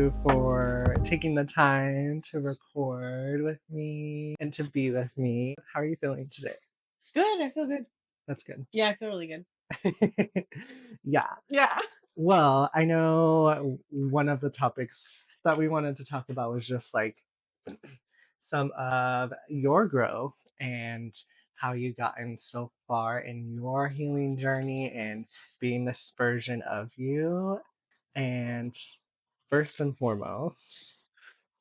you for taking the time to record with me and to be with me. How are you feeling today? Good. I feel good. That's good. Yeah, I feel really good. Yeah. Yeah. Well, I know one of the topics that we wanted to talk about was just like some of your growth and how you gotten so far in your healing journey and being this version of you. And first and foremost,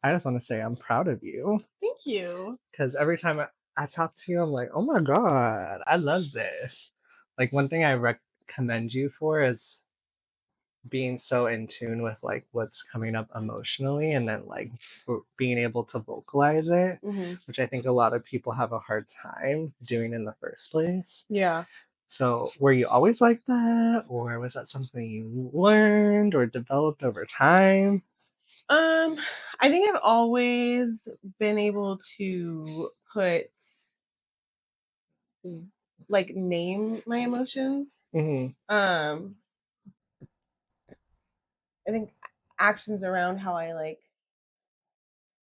I just want to say I'm proud of you Thank you. because every time I talk to you, I'm like, oh my God, I love this. Like, one thing I recommend you for is being so in tune with like what's coming up emotionally and then like being able to vocalize it, hmm which I think a lot of people have a hard time doing in the first place. Yeah. So, were you always like that, or was that something you learned or developed over time? I think I've always been able to put like name my emotions. Hmm. I think actions around how I like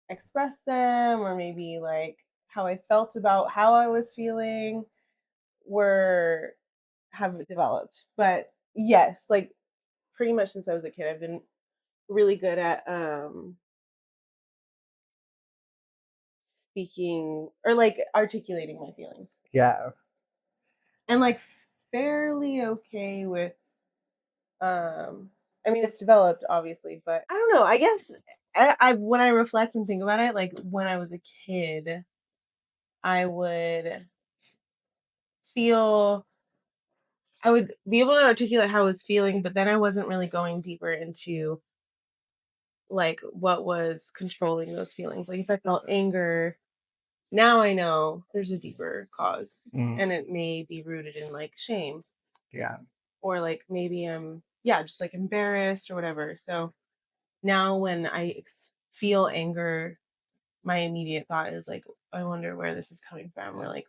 express them or maybe like how I felt about how I was feeling were have developed. But yes, like pretty much since I was a kid, I've been really good at speaking or like articulating my feelings Yeah. and like fairly okay with I mean it's developed obviously, but I don't know, I guess I when I reflect and think about it, like when I was a kid I would feel I would be able to articulate how I was feeling, but then I wasn't really going deeper into like what was controlling those feelings. Like if I felt anger, now I know there's a deeper cause Mm, and it may be rooted in like shame yeah. or like maybe I'm yeah, just like embarrassed or whatever. So now when I feel anger, my immediate thought is like, I wonder where this is coming from, or like,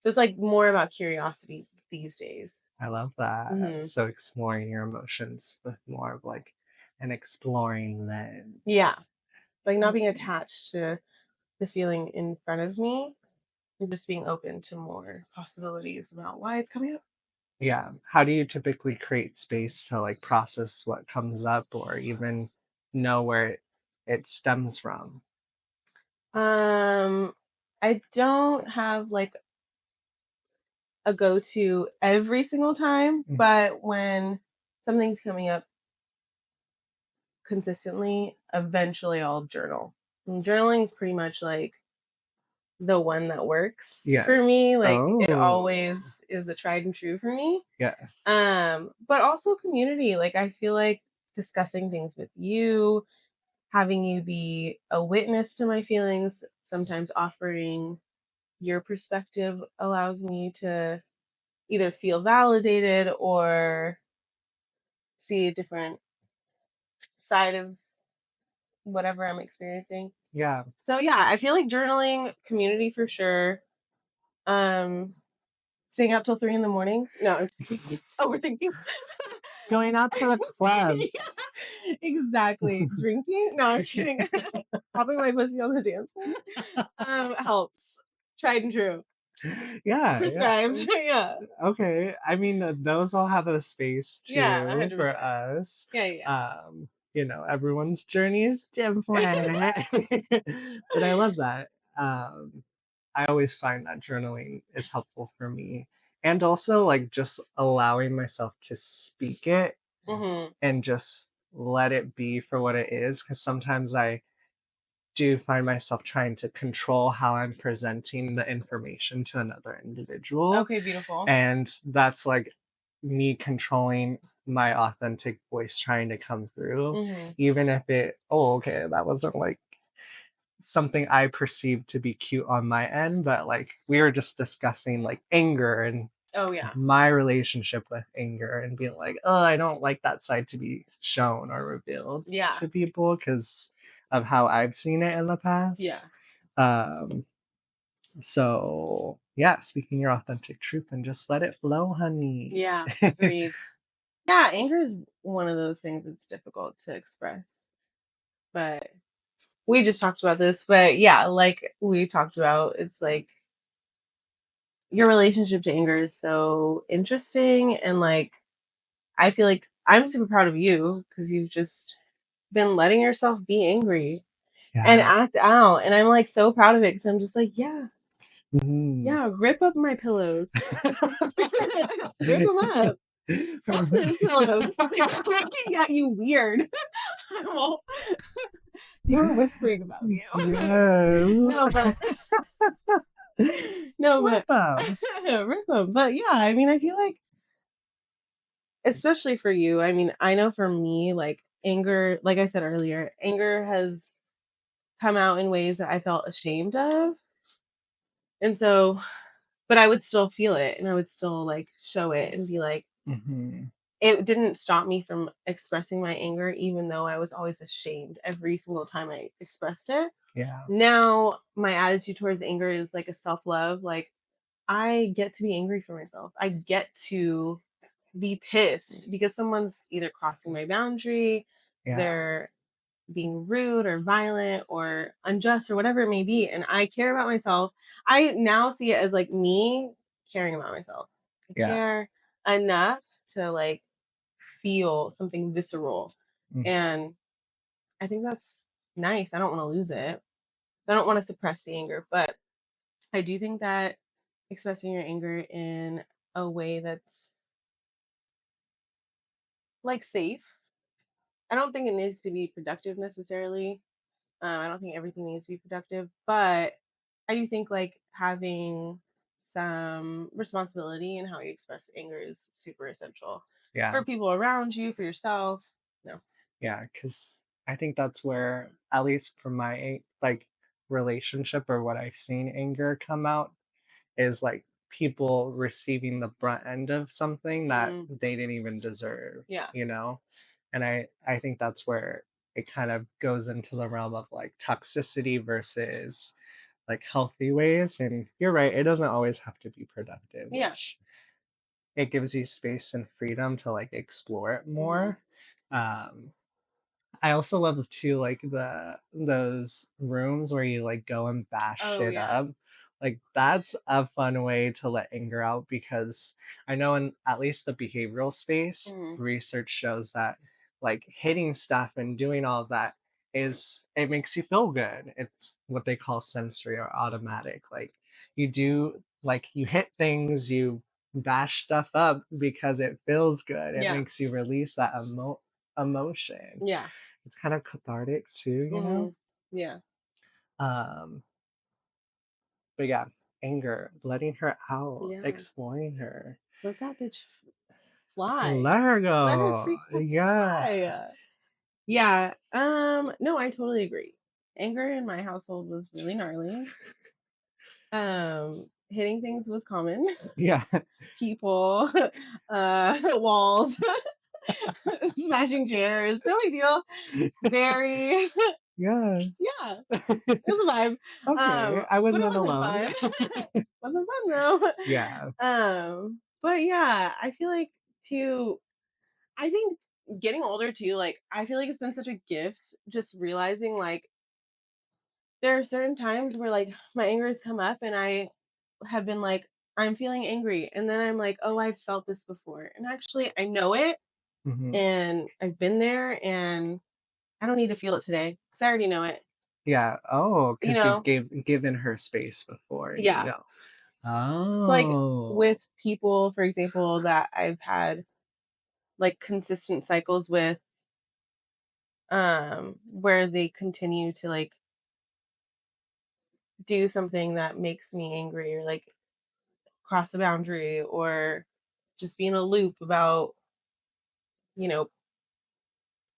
so it's like more about curiosity these days. I love that. hmm So, exploring your emotions with more of like an exploring Yeah, lens. like not being attached to the feeling in front of me and just being open to more possibilities about why it's coming up. Yeah. How do you typically create space to like process what comes up or even know where it stems from? Um, I don't have like a go to every single time, Mhm. but when something's coming up consistently, eventually I'll journal. And journaling is pretty much like the one that works for Yes. me. Like it Oh, always is a tried and true for me. yes. But also community. Like I feel like discussing things with you, having you be a witness to my feelings, sometimes offering your perspective allows me to either feel validated or see a different side of whatever I'm experiencing. Yeah. So yeah, I feel like journaling, community for sure. Um, staying up till 3 in the morning. No, I'm just kidding. Overthinking. Going out to the clubs. Yeah, exactly. Drinking? No, I'm kidding. Popping my pussy on the dance floor. Helps. Tried and true. Yeah, yeah. Prescribed. Yeah. Okay. I mean, those all have a space Yeah, too for 100%. us. Yeah, yeah. Everyone's journey is different. But I love that. I always find that journaling is helpful for me. And also like just allowing myself to speak it hmm and just let it be for what it is. Because sometimes I do find myself trying to control how I'm presenting the information to another individual. Okay, beautiful. And that's like me controlling my authentic voice trying to come through, hmm even if okay, that wasn't like something I perceived to be cute on my end, but like we were just discussing like anger and Oh, yeah. my relationship with anger and being like, oh, I don't like that side to be shown or revealed Yeah. to people because of how I've seen it in the Yeah. past. Um, so yeah, speaking your authentic truth and just let it flow, honey. Yeah. Agreed. Yeah, anger is one of those things that's difficult to express. but we just talked about this. But yeah, like we talked about, it's like your relationship to anger is so interesting. And like, I feel like I'm super proud of you because you've just been letting yourself be angry and Yeah. act out. And I'm like so proud of it because I'm just like, yeah, Mhm. yeah, rip up my pillows. Rip them up. Fuck those pillows. I'm looking at you weird. Well, you were whispering about you. No, Yes. but no, Flip but 'em. rip them. But yeah, I mean, I feel like, especially for you, I mean, I know for me, like anger, like I said earlier, anger has come out in ways that I felt ashamed of. And so, but I would still feel it and I would still like show it and be like, Mhm. it didn't stop me from expressing my anger, even though I was always ashamed every single time I expressed it. Yeah. Now, my attitude towards anger is like a self love. Like, I get to be angry for myself. I get to be pissed because someone's either crossing my boundary, Yeah. they're being rude or violent or unjust or whatever it may be. And I care about myself. I now see it as like me caring about myself. I Yeah. care enough to like feel something visceral. Mm. And I think that's nice. I don't want to lose it. I don't want to suppress the anger, but I do think that expressing your anger in a way that's like safe. I don't think it needs to be productive necessarily. I don't think everything needs to be productive, but I do think like having some responsibility in how you express anger is super essential Yeah. for people around you, for yourself. No. Yeah. Because I think that's where, at least from my, like, relationship or what I've seen anger come out is, like, people receiving the brunt end of something that Mm, they didn't even deserve, yeah. you know? And I think that's where it kind of goes into the realm of, like, toxicity versus, like, healthy ways, and you're right, it doesn't always have to be productive, Yeah. which it gives you space and freedom to, like, explore it Hmm. more. Um, I also love too, like, those rooms where you, like, go and bash Oh shit yeah. up. Like, that's a fun way to let anger out because I know in at least the behavioral space, Hmm. research shows that, like, hitting stuff and doing all of that is it makes you feel good. It's what they call sensory or automatic. Like, you do like, you hit things, you bash stuff up because it feels good. It Yeah. makes you release that emotion. Yeah. It's kind of cathartic too, you Hmm. know? Yeah. Um, but yeah, anger, letting her out, Yeah. exploring her. Let that bitch fly. Let her Let her go. freaking Yeah. fly. Yeah. No, I totally agree. Anger in my household was really gnarly. Hitting things was common. Yeah. People, walls, smashing chairs, no big deal. Very, Yeah. yeah, it was a vibe. Okay. I But it wasn't wasn't alone. fun. Wasn't fun though. Yeah. But yeah, I feel like too. I think getting older too, like I feel like it's been such a gift just realizing like there are certain times where like my anger has come up and I have been like, I'm feeling angry. And then I'm like, oh, I've felt this before. And actually, I know it Hmm. and I've been there and I don't need to feel it today because I already know it. Yeah. Oh, You because you've know? given her space before and you Yeah. know. It's like Oh. with people, for example, that I've had like consistent cycles with, where they continue to like do something that makes me angry or like cross a boundary or just be in a loop about, you know,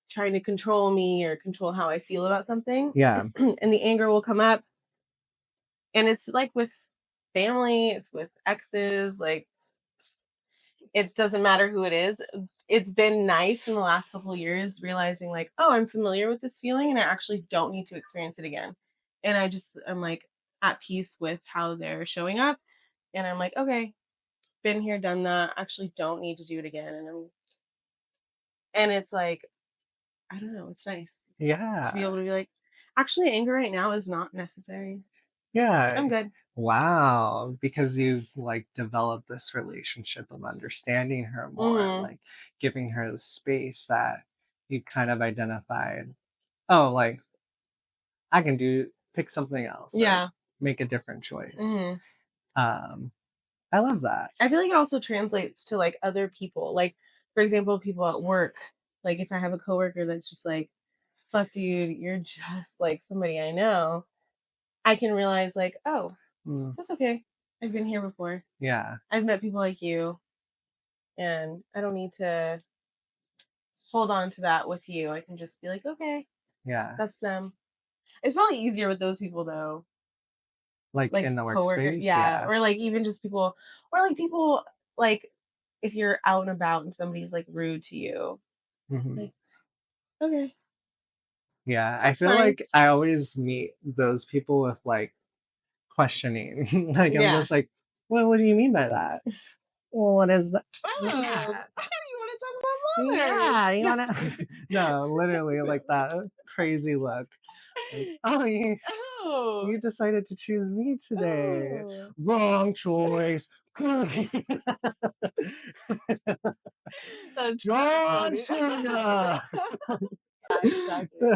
trying to control me or control how I feel about something. Yeah. And the anger will come up. And it's like with family, it's with exes, like it doesn't matter who it is. It's been nice in the last couple of years realizing, like, oh, I'm familiar with this feeling and I actually don't need to experience it again. And I'm like at peace with how they're showing up. And I'm like, okay, been here, done that. Actually, don't need to do it again. And it's like, I don't know, it's nice. to be able Yeah. to be like, actually, anger right now is not necessary. Yeah. I'm good. Wow. Because you've like developed this relationship of understanding her more and Hmm. like giving her the space that you kind of identified. Oh, like I can pick something else or Yeah. make a different choice. Hmm. Um, I love that. I feel like it also translates to like other people. Like, for example, people at work. Like, if I have a coworker that's just like, fuck, dude, you're just like somebody I know, I can realize, like, oh, Mm, that's okay. I've been here before. yeah. I've met people like you, and I don't need to hold on to that with you. I can just be like, okay, Yeah. that's them. It's probably easier with those people though, Like like in the coworker, workspace. yeah, Yeah. or like even just people, or like people like if you're out and about and somebody's like rude to you, Hmm. like okay, Yeah. I that's feel fine. like I always meet those people with like questioning. Like I'm Yeah. just like, well, what do you mean by that? Well, what is that? Oh, Yeah. how do you want to talk about mothers? Yeah. You wanna no, literally like that crazy look. Like, oh Oh, you decided to choose me today. oh, Wrong choice. that's very John funny. Cena. Yeah, exactly.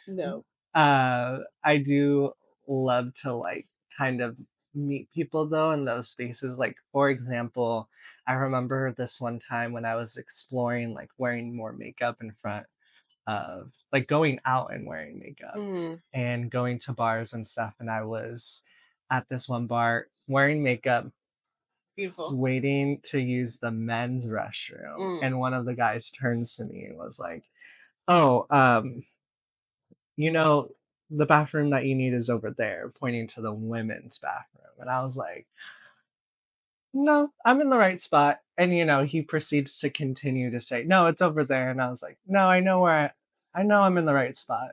No. I do love to like kind of meet people though in those spaces. Like for example, I remember this one time when I was exploring like wearing more makeup in front of like going out and wearing makeup Mm, and going to bars and stuff. And I was at this one bar wearing makeup, beautiful. waiting to use the men's restroom. Mm, And one of the guys turns to me and was like, oh, you know, the bathroom that you need is over there, pointing to the women's bathroom. And I was like, no, I'm in the right spot. And he proceeds to continue to say, no, it's over there. And I was like, no, I know I'm in the right spot.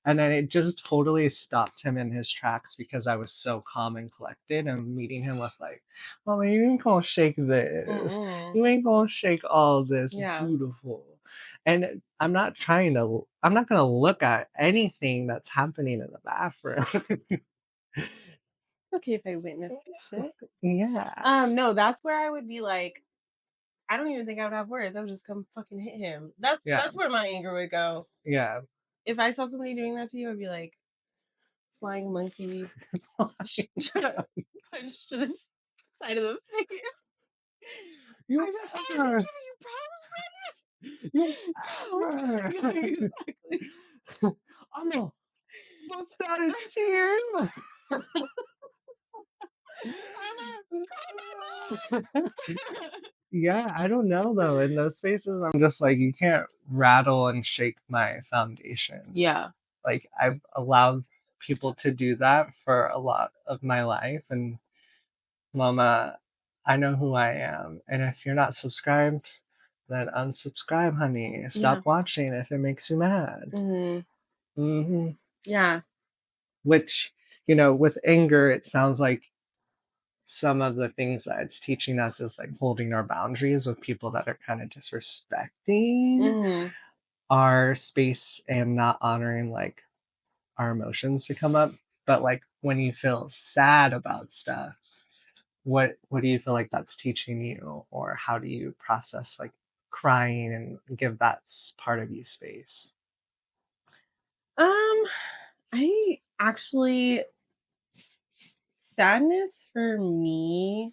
And then it just totally stopped him in his tracks because I was so calm and collected and meeting him with like, Mama, you ain't gonna shake this. mm-mm. You ain't gonna shake all this Yeah. beautiful. And I'm not gonna look at anything that's happening in the bathroom. It's okay if I witness this shit. Yeah. No, that's where I would be like, I don't even think I would have words. I would just come fucking hit him. That's Yeah. that's where my anger would go. Yeah. If I saw somebody doing that to you, I'd be like, flying monkey, punch to the side of the face. You I'd be like, oh, is ever, you he giving ever. you problems, Brandon? No. Exactly. I'm gonna bust out in tears. I'm a call my mom. Yeah, I don't know though. In those spaces, I'm just like, you can't rattle and shake my foundation. Yeah. Like, I've allowed people to do that for a lot of my life. And, Mama, I know who I am. And if you're not subscribed, then unsubscribe, honey. Yeah. Stop watching if it makes you mad. Hmm. Hmm. Yeah. Which, with anger, it sounds like some of the things that it's teaching us is like holding our boundaries with people that are kind of disrespecting Hmm. our space and not honoring like our emotions to come up. But like when you feel sad about stuff, what do you feel like that's teaching you, or how do you process like crying and give that part of you space? Um, I actually sadness for me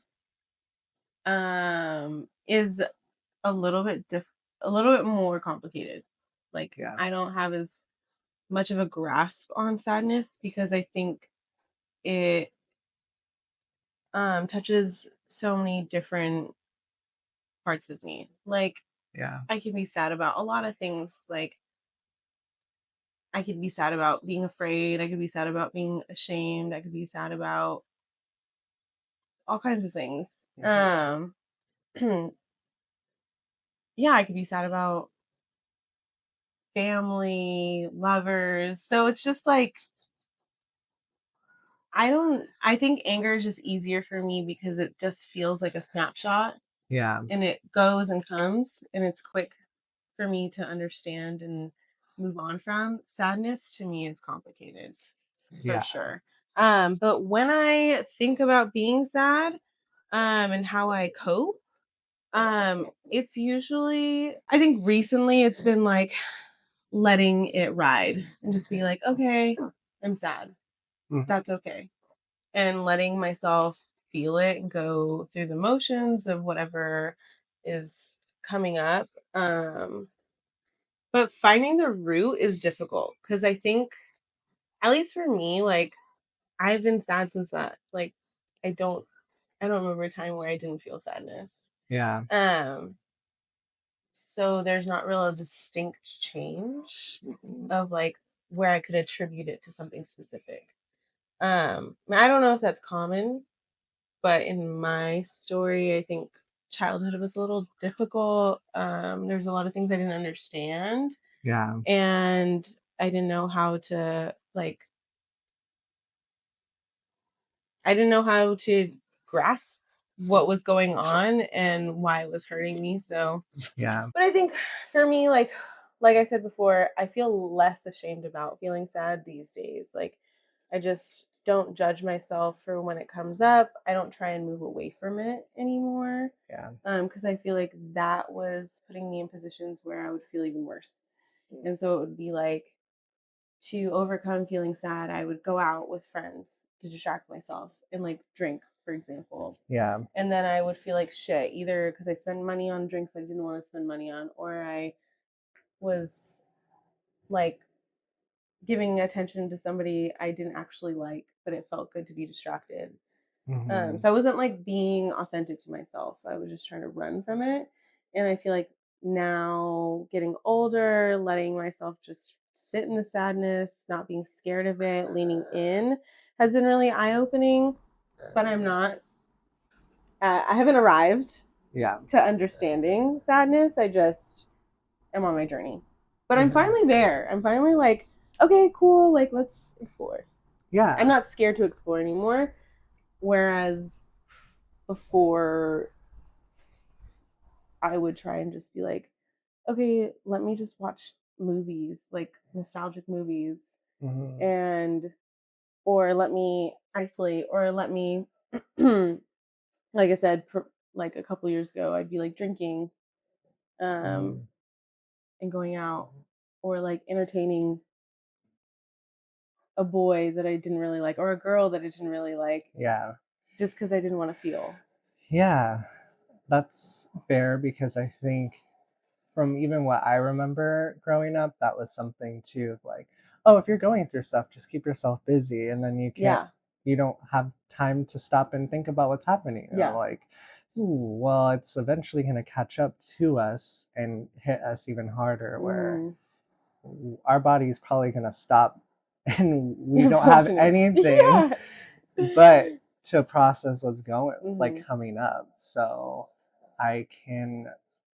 is a little bit more complicated. Like Yeah. I don't have as much of a grasp on sadness because I think it touches so many different parts of me. Like Yeah. I can be sad about a lot of things. Like I could be sad about being afraid, I could be sad about being ashamed, I could be sad about all kinds of things. Hmm. Yeah, I could be sad about family, lovers. So it's just like I think anger is just easier for me because it just feels like a snapshot Yeah. and it goes and comes and it's quick for me to understand and move on from. Sadness to me is complicated for Yeah. sure. But when I think about being sad, and how I cope, it's usually, I think recently it's been like letting it ride and just be like, okay, I'm sad. Mhm. That's okay. And letting myself feel it and go through the motions of whatever is coming up. But finding the root is difficult because I think, at least for me, like I've been sad since that. Like I don't, I don't remember a time where I didn't feel sadness. Yeah. Um, so there's not real a distinct change of like where I could attribute it to something specific. I don't know if that's common, but in my story, I think childhood was a little difficult. There's a lot of things I didn't understand, Yeah. and I didn't know how to like. I didn't know how to grasp what was going on and why it was hurting me. So, Yeah. but I think for me, like I said before, I feel less ashamed about feeling sad these days. Like I just don't judge myself for when it comes up. I don't try and move away from it anymore. Yeah. Because I feel like that was putting me in positions where I would feel even worse. And so it would be like, to overcome feeling sad, I would go out with friends to distract myself and like drink, for example. Yeah. And then I would feel like shit, either because I spent money on drinks I didn't want to spend money on, or I was like giving attention to somebody I didn't actually like, but it felt good to be distracted. Hmm. So I wasn't like being authentic to myself. I was just trying to run from it. And I feel like now getting older, letting myself just sit in the sadness, not being scared of it, leaning in has been really eye opening. But I'm not, I haven't arrived Yeah. to understanding sadness. I just am on my journey. But I'm Hmm. finally there. I'm finally like, okay, cool. Like, let's explore. I'm Yeah. not scared to explore anymore. Whereas before, I would try and just be like, okay, let me just watch movies, like nostalgic movies, Hmm. and or let me isolate, or let me, like I said, like a couple years ago, I'd be like drinking, um, Hmm. and going out, or like entertaining a boy that I didn't really like, or a girl that I didn't really like, Yeah. just because I didn't want to feel. Yeah. That's fair because I think from even what I remember growing up, that was something too of like, oh, if you're going through stuff, just keep yourself busy and then Yeah, you don't have time to stop and think about what's happening. You know, yeah, like, ooh, well, it's eventually going to catch up to us and hit us even harder where mm, our body is probably going to stop and we don't have functioning. anything Yeah. but to process what's going like Hmm. coming up. So I can,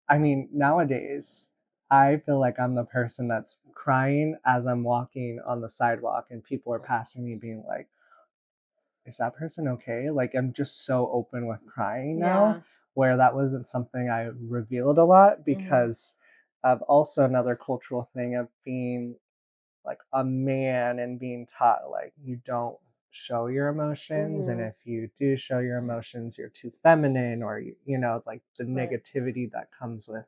I mean, nowadays I feel like I'm the person that's crying as I'm walking on the sidewalk and people are passing me being like, is that person okay? Like I'm just so open with crying now, Yeah. where that wasn't something I revealed a lot Hmm. because of also another cultural thing of being like a man and being taught like you don't show your emotions, and Hmm. if you do show your emotions you're too feminine, or you know, like the Right. negativity that comes with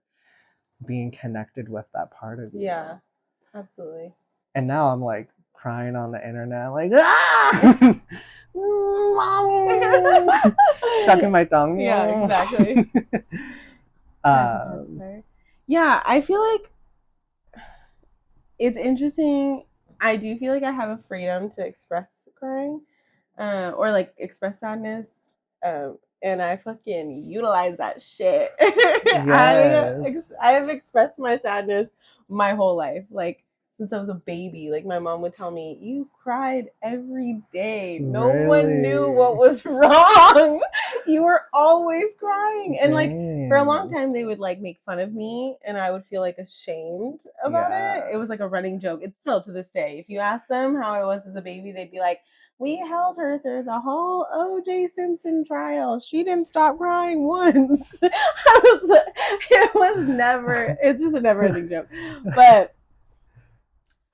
being connected with that part of you. Yeah. Absolutely. And now I'm like crying on the internet like ah mommy shucking my tongue. Yeah, exactly. That's the best um part. Yeah, I feel like it's interesting. I do feel like I have a freedom to express crying, or like express sadness, and I fucking utilize that shit. yes. I have expressed my sadness my whole life, like since I was a baby. Like my mom would tell me, "You cried every day. No one knew what Really? was wrong. You were always crying." And like for a long Dang. time, they would like make fun of me, and I would feel like ashamed about it. It Yeah. was like a running joke. It's still to this day. If you ask them how I was as a baby, they'd be like, we held her through the whole O.J. Simpson trial. She didn't stop crying once. It was never, it's just a never ending joke. But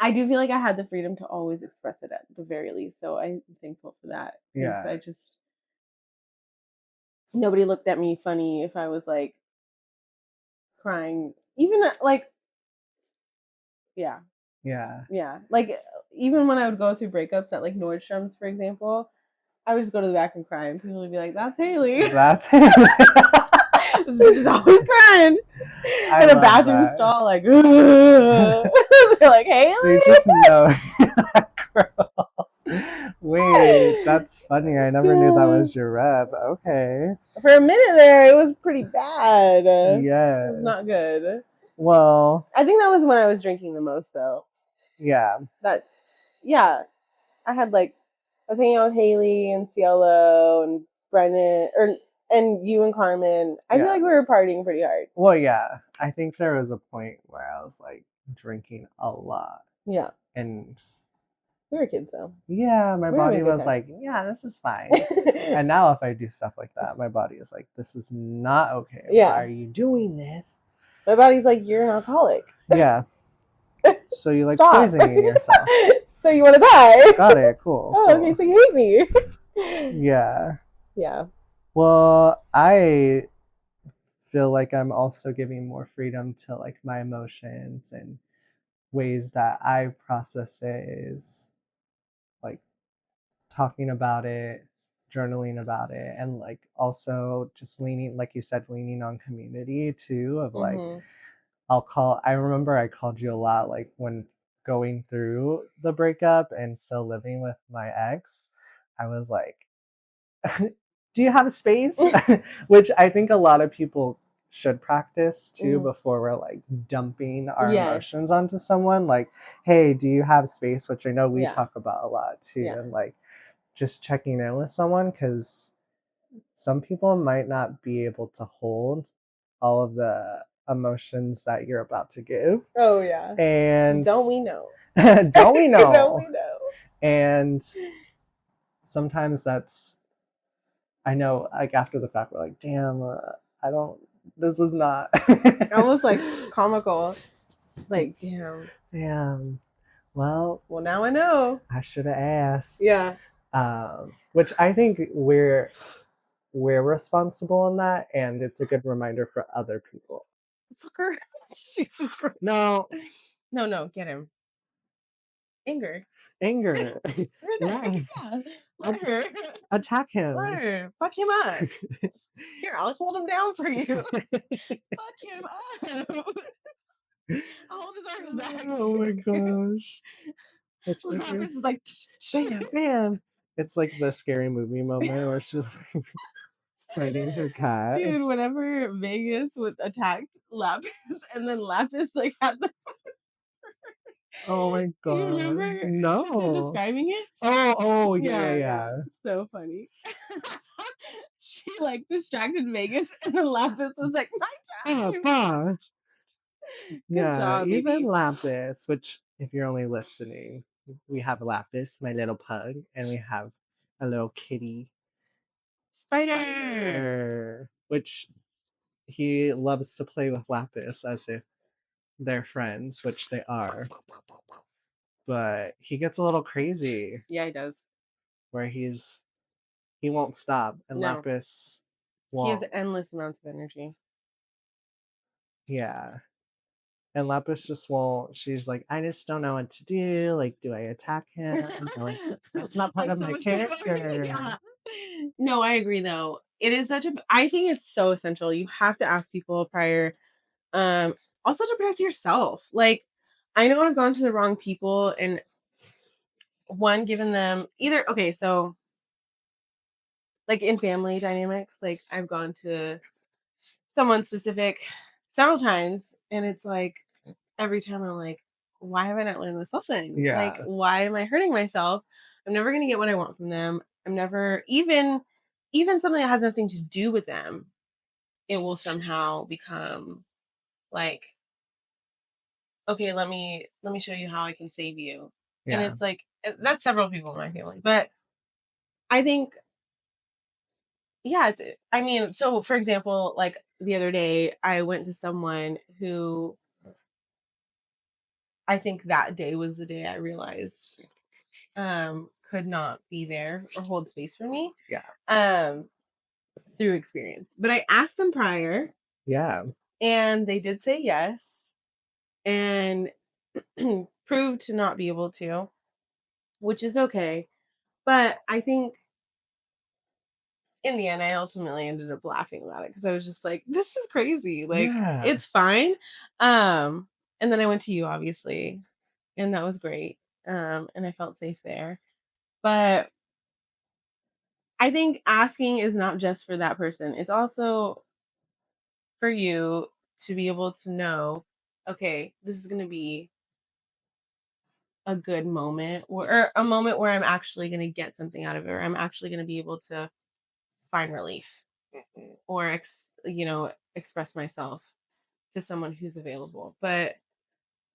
I do feel like I had the freedom to always express it at the very least. So I'm thankful for that. Because Yeah. nobody looked at me funny if I was like crying. Even like, yeah, Yeah. yeah. Like, even when I would go through breakups at like Nordstrom's, for example, I would just go to the back and cry, and people would be like, "That's Haley." That's This bitch is always crying I in a love bathroom that. stall, like, they're like, They Haley. just know that girl. Wait, that's funny. I never knew that was your rep. Okay. For a minute there, it was pretty bad. It Yeah. was not good. Well, I think that was when I was drinking the most, though. yeah. That, yeah, I had like, I was hanging out with Haley and Cielo and Brennan, and you and Carmen. I feel Yeah. like we were partying pretty hard. Well, yeah. I think there was a point where I was like drinking a lot. Yeah, And we were kids though. yeah, my We were having body a good was time. like, yeah, this is fine. And now if I do stuff like that, my body is like, this is not okay. Yeah. Why are you doing this? My body's like, you're an alcoholic. Yeah. So you like Stop. poisoning yourself. So you want to die? Got it. Cool. Oh, Cool. okay. So you hate me. Yeah. Yeah. Well, I feel like I'm also giving more freedom to like my emotions, and ways that I process it is like talking about it, journaling about it, and like also just leaning, like you said, leaning on community too, of like Mm-hmm. I remember I called you a lot like when going through the breakup and still living with my ex. I was like, do you have a space? Which I think a lot of people should practice too Mm-hmm. before we're like dumping our Yes. emotions onto someone. Like, hey, do you have space? Which I know we Yeah. talk about a lot too. Yeah. And like just checking in with someone, because some people might not be able to hold all of the emotions that you're about to give. Oh yeah. And Don't we know? don't we know? Don't we know? And sometimes that's, I know, like after the fact, we're like, damn, I don't, this was not. Almost like comical. Like, damn. Damn. Well, now I know. I should have asked. Yeah. Which I think we're responsible in that, and it's a good reminder for other people. Fucker. Jesus Christ. No. No, get him. Anger. Anger. Yeah. Let her. Attack him. Let her. Fuck him up. Here, I'll hold him down for you. Fuck him up. I'll hold his arms back. Oh my gosh. It's Marcus is like, bam, bam. It's like the scary movie moment where she's fighting her cat. dude, whenever Vegas was attacked, Lapis, and then Lapis like had the. Oh my god. Do you remember Tristan No. describing it? Oh, yeah. So funny. She like distracted Vegas, and then Lapis was like, "My time." Ah, Good job, even baby. Lapis, which if you're only listening, we have Lapis, my little pug, and we have a little kitty Spider. which he loves to play with Lapis as if they're friends, which they are. But he gets a little crazy. Yeah, he does. Where he won't stop, and No. Lapis He won't. has endless amounts of energy. Yeah. And Lapis just won't. She's like, I just don't know what to do. Like, do I attack him? Like, that's not part of my character. Yeah. No, I agree though. It is I think it's so essential. You have to ask people prior. Also to protect yourself. Like, I know I've gone to the wrong people and one given them either okay, so like in family dynamics, like I've gone to someone specific several times and it's like every time I'm like, why have I not learned this lesson? Yeah. Like, why am I hurting myself? I'm never gonna get what I want from them. I'm never even something that has nothing to do with them, it will somehow become like, okay, let me show you how I can save you. Yeah. And it's like that's several people in my family. But I think yeah, I mean, so for example, like the other day I went to someone who I think that day was the day I realized could not be there or hold space for me. Yeah. Through experience. But I asked them prior Yeah. and they did say yes and proved to not be able to, which is okay. But I think in the end, I ultimately ended up laughing about it because I was just like, this is crazy. Like, Yeah. it's fine. And then I went to you, obviously, and that was great. And I felt safe there. But I think asking is not just for that person, it's also for you to be able to know, okay, this is going to be a good moment or a moment where I'm actually going to get something out of it, or I'm actually going to be able to find relief Mhm. or express myself to someone who's available. But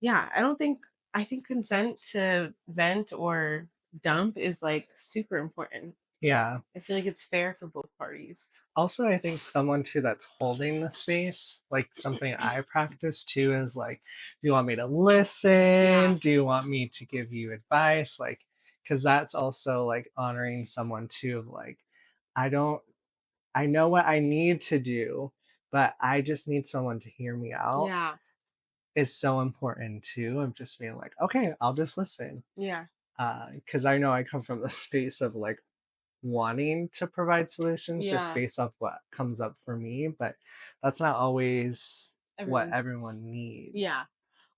yeah, I think consent to vent or dump is like super important. Yeah. I feel like it's fair for both parties. Also, I think someone too that's holding the space, like something I practice too, is like, do you want me to Yeah. listen? Do you want me to give you advice? Like, because that's also like honoring someone too, of like, I don't, I know what I need to do, but I just need someone to hear me out Yeah. is so important too. Of just being like, okay, I'll just listen. Yeah. Because I know I come from the space of like, wanting to provide solutions just Yeah. based off what comes up for me, but that's not always what Everyone's everyone needs. yeah.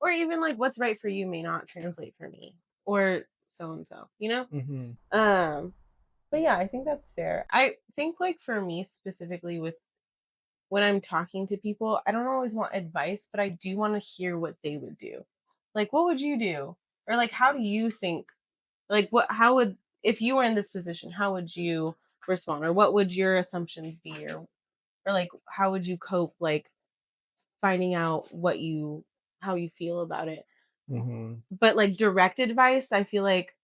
Or even like what's right for you may not translate for me or so and so, you know? Hmm. But yeah, I think that's fair. I think like for me specifically with when I'm talking to people, I don't always want advice, but I do want to hear what they would do. Like what would you do? Or like how do you think like what how would if you were in this position, how would you respond? Or what would your assumptions be or like how would you cope like finding out what you how you feel about it? Hmm. But like direct advice, I feel like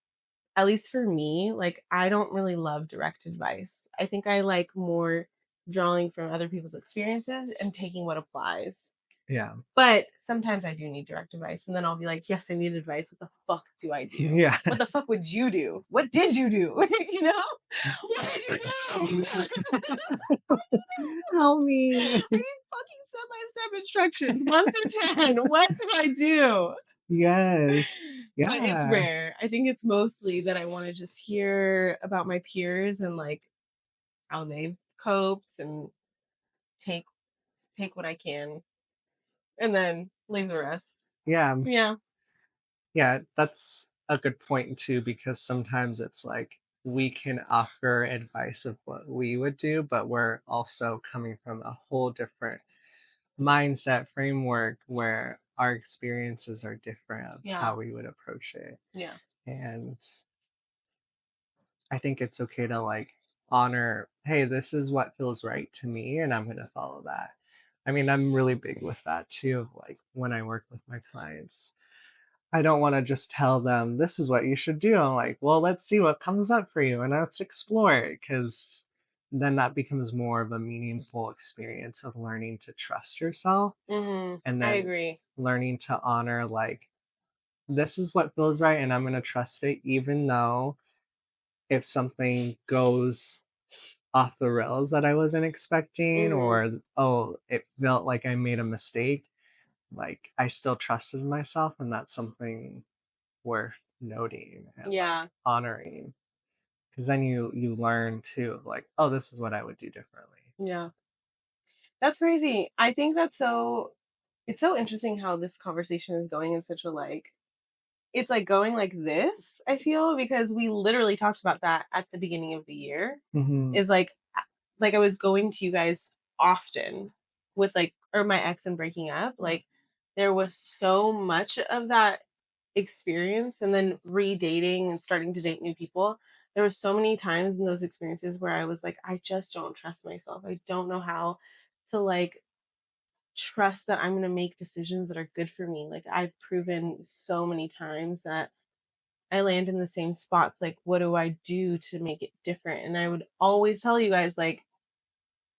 at least for me, like I don't really love direct advice. I think I like more drawing from other people's experiences and taking what applies. Yeah. But sometimes I do need direct advice. And then I'll be like, yes, I need advice. What the fuck do I do? Yeah. What the fuck would you do? What did you do? You know? What did you do? Help me. I need fucking step by step instructions, 1 through 10. What do I do? Yes. But it's Yeah. rare. I think it's mostly that I want to just hear about my peers and like how they've coped and take take what I can and then leave the rest. Yeah. Yeah. Yeah. That's a good point too, because sometimes it's like we can offer advice of what we would do, but we're also coming from a whole different mindset framework where our experiences are different of Yeah. how we would approach it. Yeah. And I think it's okay to like honor, hey, this is what feels right to me and I'm going to follow that. I mean, I'm really big with that too, of like when I work with my clients. I don't want to just tell them this is what you should do. I'm like, well, let's see what comes up for you and let's explore it, because then that becomes more of a meaningful experience of learning to trust yourself, and I then agree. learning to honor like this is what feels right and I'm going to trust it even though if something goes off the rails that I wasn't expecting, Mhm. or oh, it felt like I made a mistake, like I still trusted myself, and that's something worth noting and like Yeah. honoring, because then you learn too, like, oh, this is what I would do differently. Yeah. That's crazy. I think that's so it's so interesting how this conversation is going in such a like it's like going like this, I feel, because we literally talked about that at the beginning of the year. Hmm. Is like I was going to you guys often with like or my ex and breaking up. Like there was so much of that experience and then redating and starting to date new people. There were so many times in those experiences where I was like, I just don't trust myself. I don't know how to like trust that I'm going to make decisions that are good for me. Like I've proven so many times that I land in the same spots. Like, what do I do to make it different? And I would always tell you guys, like,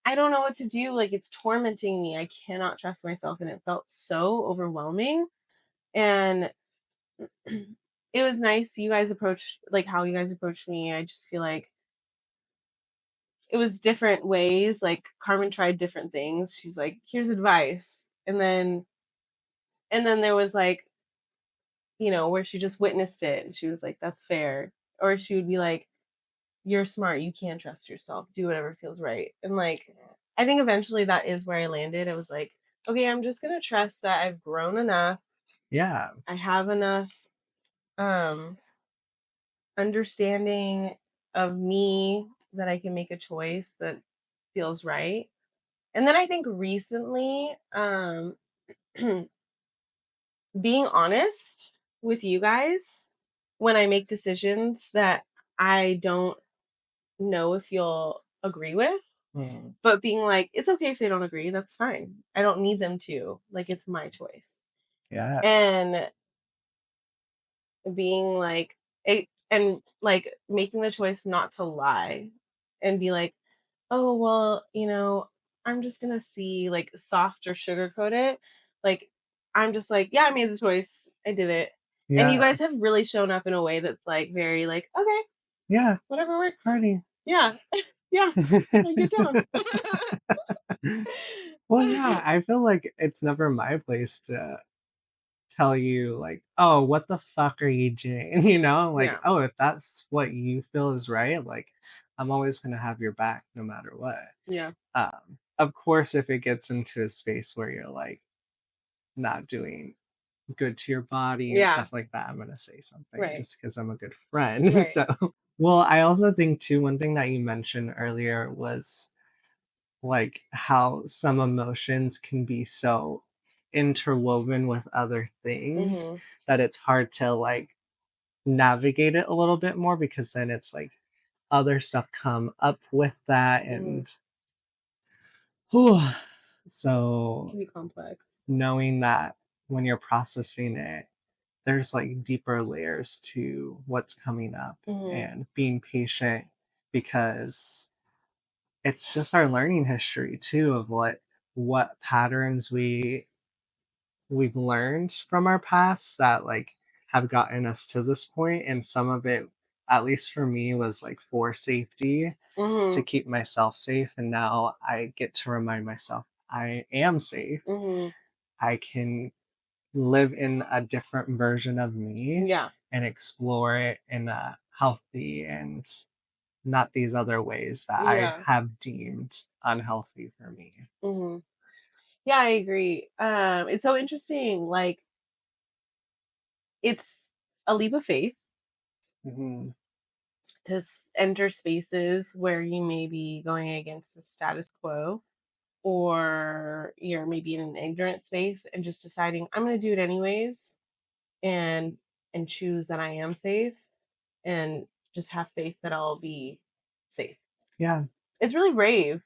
I don't know what to do. Like, it's tormenting me. I cannot trust myself. And it felt so overwhelming. And it was nice you guys approached like how you guys approached me. I just feel like it was different ways. Like Carmen tried different things. She's like, "Here's advice," and then there was like, where she just witnessed it and she was like, "That's fair," or she would be like, "You're smart. You can trust yourself. Do whatever feels right." And like, I think eventually that is where I landed. I was like, okay, I'm just gonna trust that I've grown enough. Yeah. I have enough um understanding of me that I can make a choice that feels right. And then I think recently, being honest with you guys when I make decisions that I don't know if you'll agree with, Mm. but being like, it's okay if they don't agree. That's fine. I don't need them to. Like, it's my choice. Yes. And being like, and like making the choice not to lie and be like, oh, well, I'm just going to see like soft or sugarcoat it. Like, I'm just like, yeah, I made the choice. I did it. And you Yeah. guys have really shown up in a way that's like very like, okay, Yeah. whatever works. Party. Yeah. Yeah. Like, get down. Well, yeah, I feel like it's never my place to tell you, like, "Oh, what the fuck are you doing?" Like, Yeah. "Oh, if that's what you feel is right, like, I'm always gonna have your back no matter what." Yeah. Of course, if it gets into a space where you're, like, not doing good to your body and Yeah. stuff like that, I'm gonna say something Right. just because 'cause I'm a good friend, Right. so well, I also think too, one thing that you mentioned earlier was like how some emotions can be so interwoven with other things Mm-hmm. that it's hard to like navigate it a little bit more because then it's like other stuff come up with that Mm-hmm. and whew, It so can be complex. knowing that when you're processing it there's like deeper layers to what's coming up Mm-hmm. and being patient because it's just our learning history too of what patterns we've learned from our past that like have gotten us to this point and some of it at least for me was like for safety to Mm-hmm. keep myself safe and now I get to remind myself I am safe. Mm-hmm. I can live in a different version of me Yeah. and explore it in a healthy and not these other ways that I Yeah. have deemed unhealthy for me. Mm-hmm. Yeah, I agree. It's so interesting. Like, it's a leap of faith Mhm. to enter spaces where you may be going against the status quo or you're maybe in an ignorant space and just deciding I'm going to do it anyways and choose that I am safe and just have faith that I'll be safe. Yeah, It's really brave,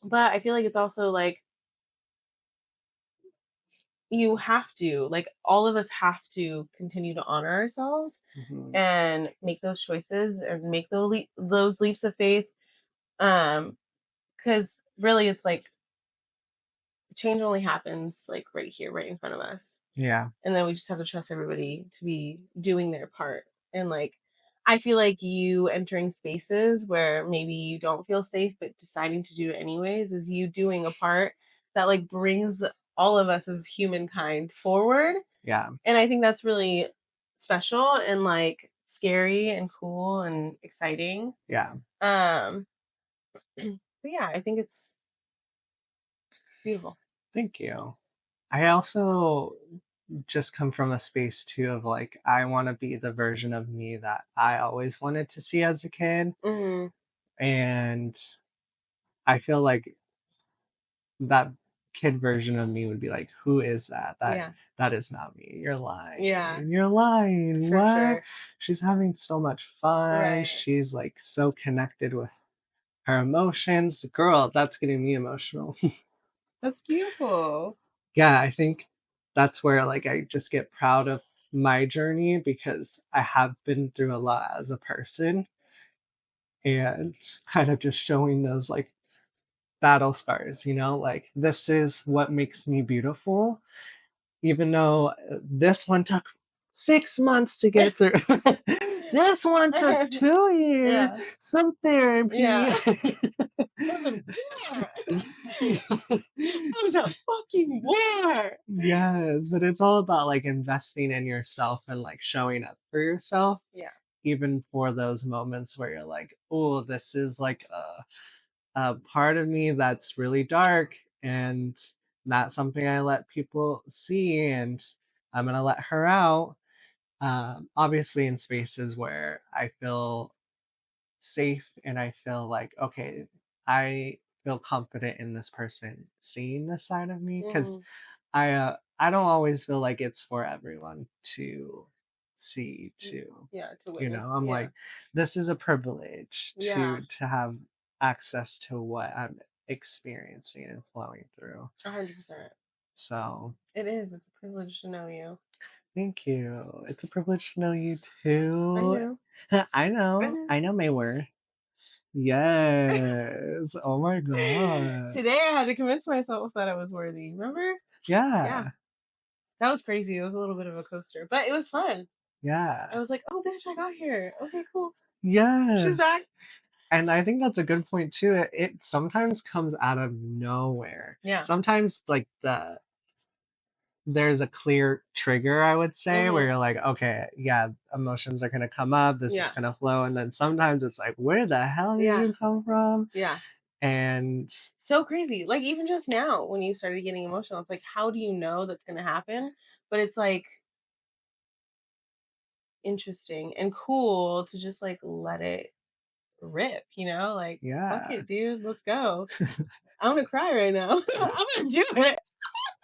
but I feel like it's also like you have to, like, all of us have to continue to honor ourselves mhm, and make those choices and make those leaps of faith. Um, because really, it's like change only happens like right here, right in front of us, yeah, and then we just have to trust everybody to be doing their part. And like, I feel like you entering spaces where maybe you don't feel safe, but deciding to do it anyways, is you doing a part that like brings all of us as humankind forward. yeah, And I think that's really special and like scary and cool and exciting. yeah. Um, but yeah, I think it's beautiful. Thank you. I also just come from a space too of like I want to be the version of me that I always wanted to see as a kid, Hmm. and I feel like that kid version of me would be like, "Who is that? Yeah. That is not me. You're Yeah, lying. You're lying. for What? sure. She's having so much fun. Right. She's like so connected with her emotions. Girl, that's getting me emotional." That's beautiful. Yeah, I think that's where like I just get proud of my journey because I have been through a lot as a person and kind of just showing those like battle scars, like this is what makes me beautiful even though this one took 6 months to get through. This one took 2 years, Yeah. some therapy. Yeah. I was in war. I was a fucking war. Yes, but it's all about like investing in yourself and like showing up for yourself, Yeah. even for those moments where you're like, oh, this is like a part of me that's really dark and not something I let people see, and I'm gonna let her out. Obviously, in spaces where I feel safe and I feel like, okay, I feel confident in this person seeing this side of me, because Mhm. I don't always feel like it's for everyone to see too. Yeah, to You know, witness. I'm Yeah. like, this is a privilege Yeah. to have access to what I'm experiencing and flowing through. 100%. So It is. It's a privilege to know you. thank you. It's a privilege to know you I too. know. I I know. know. I know my worth. Yes. Oh my god. Today I had to convince myself that I was worthy. Remember? Yeah. Yeah. That was crazy. It was a little bit of a coaster, but it was fun. I Yeah. was like, "Oh, bitch, I got here. Okay, cool. She's Yes. back." And I think that's a good point too. It sometimes comes out of nowhere. Yeah. Sometimes like there's a clear trigger, I would say, where Mhm. you're like, okay, yeah, emotions are gonna come up, this is Yeah. gonna flow. And then sometimes it's like, where the hell did Yeah. you come from? Yeah. And So crazy. Like even just now when you started getting emotional, it's like how do you know that's going to happen? But it's like interesting and cool to just like let it rip, Like fuck yeah. it, dude. Let's go. I'm gonna cry right now. I'm gonna do it.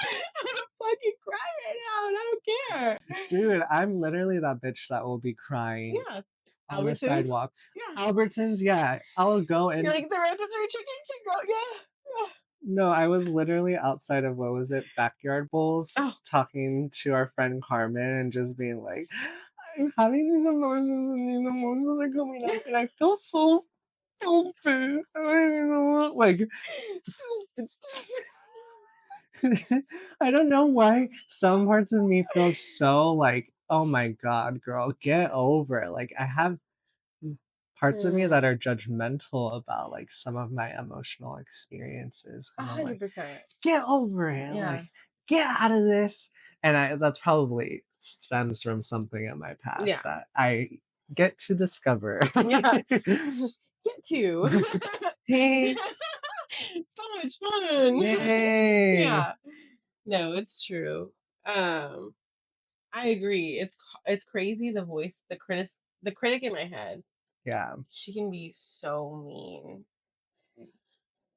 I'm gonna fucking cry right now, and I don't care. Dude, I'm literally that bitch that will be crying Yeah, on the Albertsons. sidewalk. Yeah, Albertsons, yeah. I'll go you're and like the rotisserie chicken can go. Yeah. no, I was literally outside of what was it, Backyard Bowls, Oh, talking to our friend Carmen and just being like, I'm having these emotions and these emotions are coming up and I feel so stupid. Like, stupid. I don't know why some parts of me feel so like, oh my God, girl, get over it. Like, I have parts of me Mm, that are judgmental about like some of my emotional experiences a because I'm like, 100%. get over it, like, Yeah. get out of this. And that's probably stems from something in my Yeah. past that I get to discover. Yeah. Get to. Hey, So much fun. yay. Yeah. No, it's true. I agree. It's crazy the voice, the critic in my head. Yeah, She can be so mean.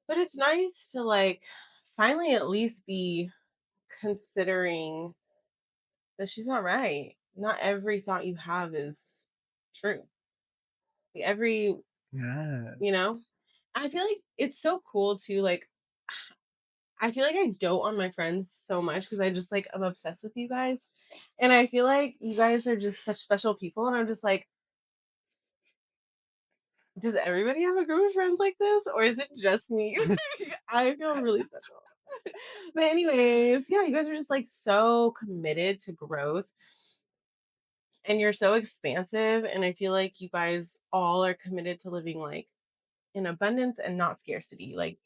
But it's nice to like finally at least be considering that she's not right. Not every thought you have is true. Like, every, you yes. know? I feel like it's so cool too. Like I feel like I dote on my friends so much because I just like I'm obsessed with you guys. And I feel like you guys are just such special people. And I'm just like, does everybody have a group of friends like this? Or is it just me? I feel really special. But anyways, yeah, you guys are just like so committed to growth and you're so expansive. And I feel like you guys all are committed to living like in abundance and not scarcity. Like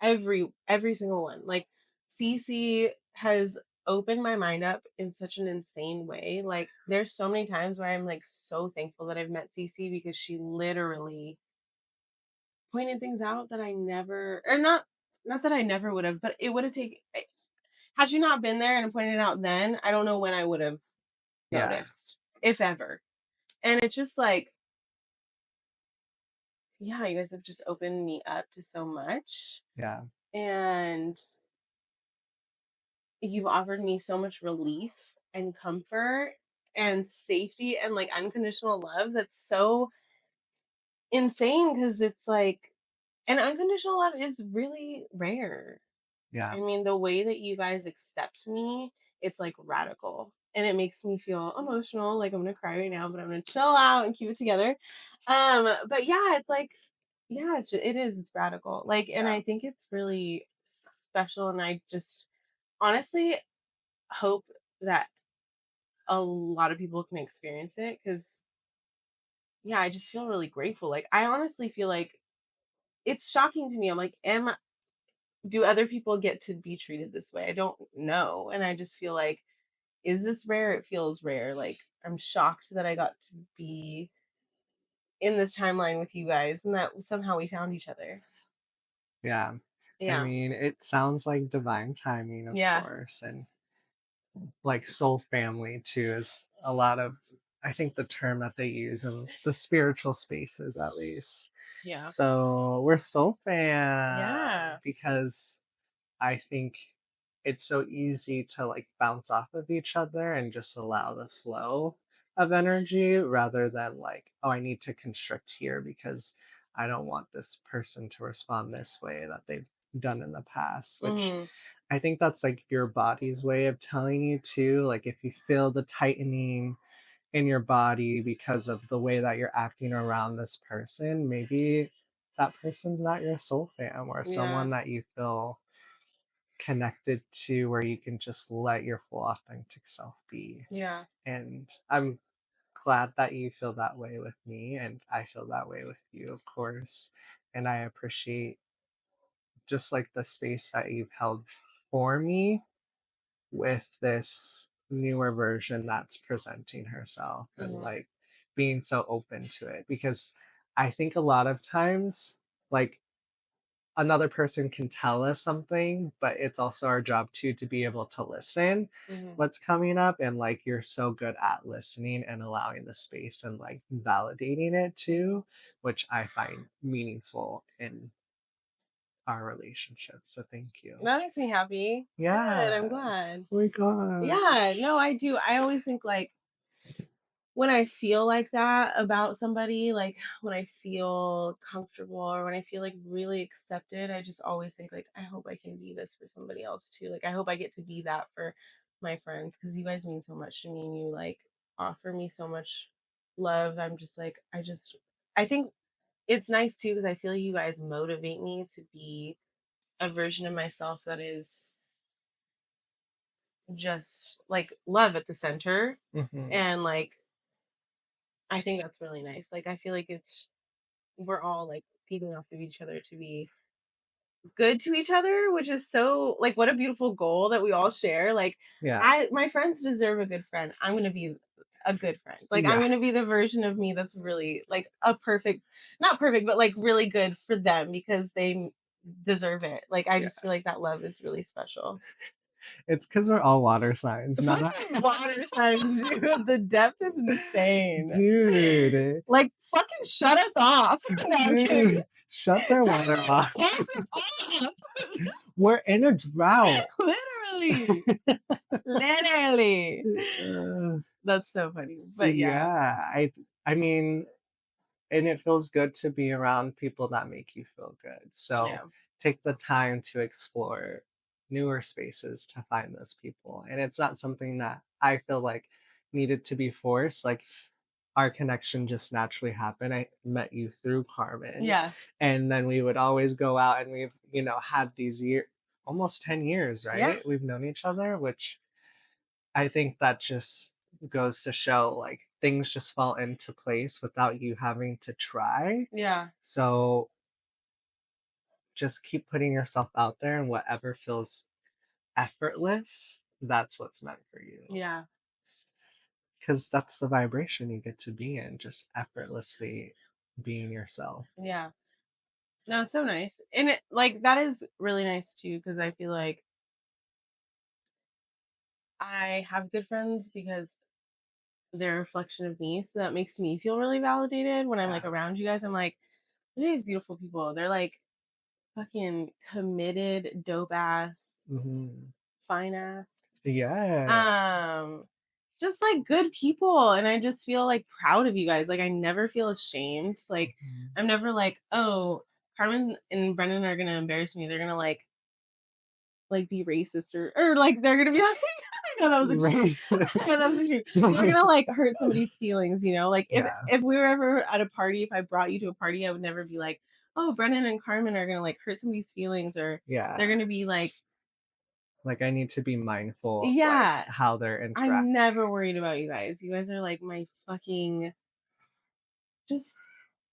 every single one. Like Cece has opened my mind up in such an insane way. Like there's so many times where I'm like so thankful that I've met Cece because she literally pointed things out that I never or not that I never would have, but it would have taken had she not been there and pointed it out then, I don't know when I would have Yeah, noticed, if ever. And it's just like, yeah, you guys have just opened me up to so much. yeah, And you've offered me so much relief and comfort and safety and like unconditional love that's so insane because it's like and unconditional love is really rare. yeah, I mean, the way that you guys accept me, it's like radical. And it makes me feel emotional. Like I'm gonna cry right now, but I'm gonna chill out and keep it together. But yeah, it's like, yeah, it is. It's radical. Like, and yeah, I think it's really special. And I just honestly hope that a lot of people can experience it, because yeah, I just feel really grateful. Like, I honestly feel like it's shocking to me. I'm like, am do other people get to be treated this way? I don't know. And I just feel like, is this rare? It feels rare. Like, I'm shocked that I got to be in this timeline with you guys and that somehow we found each other. Yeah. I Yeah. mean, it sounds like divine timing, of Yeah. course, and like soul family too is a lot of, I think, the term that they use in the spiritual spaces at least. Yeah. So we're soul fam Yeah. because I think it's so easy to like bounce off of each other and just allow the flow of energy rather than like, oh, I need to constrict here because I don't want this person to respond this way that they've done in the past, which Mhm. I think that's like your body's way of telling you too. Like if you feel the tightening in your body because of the way that you're acting around this person, maybe that person's not your soul fam or Yeah. someone that you feel connected to where you can just let your full authentic self be. Yeah. And I'm glad that you feel that way with me and I feel that way with you, of course. And I appreciate just like the space that you've held for me with this newer version that's presenting herself and Mhm. like being so open to it because I think a lot of times like another person can tell us something, but it's also our job too to be able to listen Mhm. what's coming up. And like you're so good at listening and allowing the space and like validating it too, which I find meaningful in our relationship. So thank you. That makes me happy. Good. I'm Yeah. glad. Oh my god. Yeah. No, I do. I always think like, when I feel like that about somebody, like when I feel comfortable or when I feel like really accepted, I just always think like, I hope I can be this for somebody else too. Like I hope I get to be that for my friends, because you guys mean so much to me and you like offer me so much love. I'm just like, I think it's nice too, because I feel like you guys motivate me to be a version of myself that is just like love at the center. Hmm. And like, I think that's really nice. Like I feel like we're all like feeding off of each other to be good to each other, which is so like, what a beautiful goal that we all share. Like, Yeah. my friends deserve a good friend. I'm gonna be a good friend. Like I'm Yeah. gonna be the version of me that's really like a perfect, not perfect, but like really good for them, because they deserve it. Like I Yeah. just feel like that love is really special. It's because we're all water signs, not a Fucking water signs, dude. The depth is insane. dude. Like fucking shut us off. No, I'm kidding. Dude, shut their Turn water the off. faucet off. We're in a drought. Literally. Literally. Uh, That's so funny. But yeah. yeah, I mean, and it feels good to be around people that make you feel good. So Yeah. take the time to explore newer spaces to find those people. And it's not something that I feel like needed to be forced. Like our connection just naturally happened. I met you through Carmen. Yeah. And then we would always go out and we've, had these almost 10 years, Yeah. right? We've known each other, which I think that just goes to show like things just fall into place without you having to try. Yeah. So just keep putting yourself out there and whatever feels effortless, that's what's meant for you. Yeah. Because that's the vibration you get to be in, just effortlessly being yourself. Yeah. No, it's so nice. And it like that is really nice too, because I feel like I have good friends because they're a reflection of me. So that makes me feel really validated when I'm Yeah. like around you guys. I'm like, look at these beautiful people. They're like fucking committed, dope ass, Hmm. fine ass. Yeah. Um just like good people, and I just feel like proud of you guys. Like I never feel ashamed. Like Mhm. I'm never like, oh, Carmen and Brendan are gonna embarrass me. They're gonna like be racist, or like they're gonna be like, I know that was extreme. I know that was extreme. Don't They're worry. gonna like hurt somebody's feelings, like Yeah. if we were ever at a party, if I brought you to a party, I would never be like, oh, Brendan and Carmen are gonna like hurt somebody's feelings, or Yeah. they're gonna be like Like, I need to be mindful of, like, Yeah, how they're I'm interacting. never worried about you guys. You guys are like my fucking just